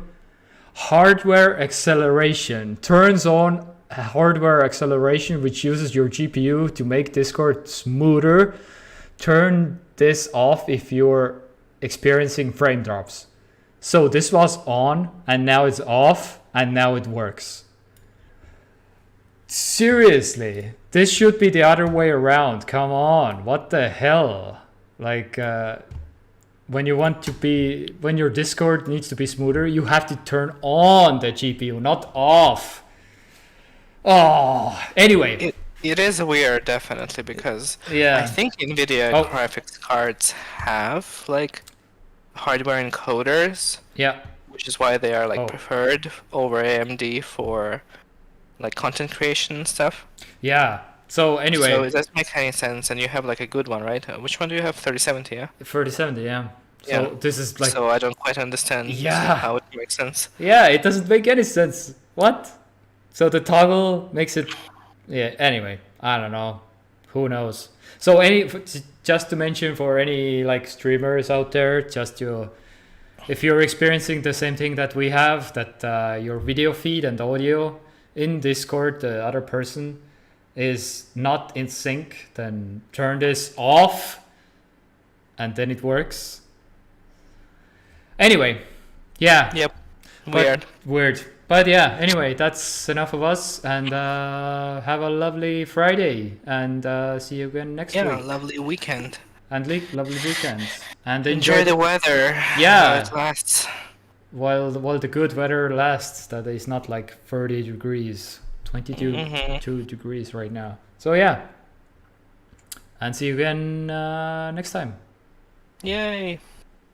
Hardware acceleration turns on hardware acceleration, which uses your GPU to make Discord smoother. Turn this off if you're experiencing frame drops. So this was on and now it's off and now it works. Seriously, this should be the other way around. Come on, what the hell? Like when your Discord needs to be smoother, you have to turn on the GPU, not off. Oh, anyway. It is weird, definitely, because I think Nvidia graphics cards have like hardware encoders. Yeah. Which is why they are like preferred over AMD for like content creation and stuff. Yeah. So anyway. So it doesn't make any sense, and you have like a good one, right? Which one do you have? 3070, yeah? 3070, yeah. So this is like. So I don't quite understand how it makes sense. Yeah, it doesn't make any sense. What? So the toggle makes it. Yeah. Anyway, I don't know. Who knows? So just to mention for any like streamers out there, just to if you're experiencing the same thing that we have, that your video feed and audio in Discord, the other person is not in sync, then turn this off and then it works. Anyway, yeah. Yep. Weird. But yeah, anyway, that's enough of us, and have a lovely Friday, and see you again next week. Yeah, lovely weekend. And lovely weekend. And Enjoy the weather. Yeah. While it lasts. While the good weather lasts, that is not like 30 degrees, 22 degrees right now. So yeah. And see you again next time. Yay.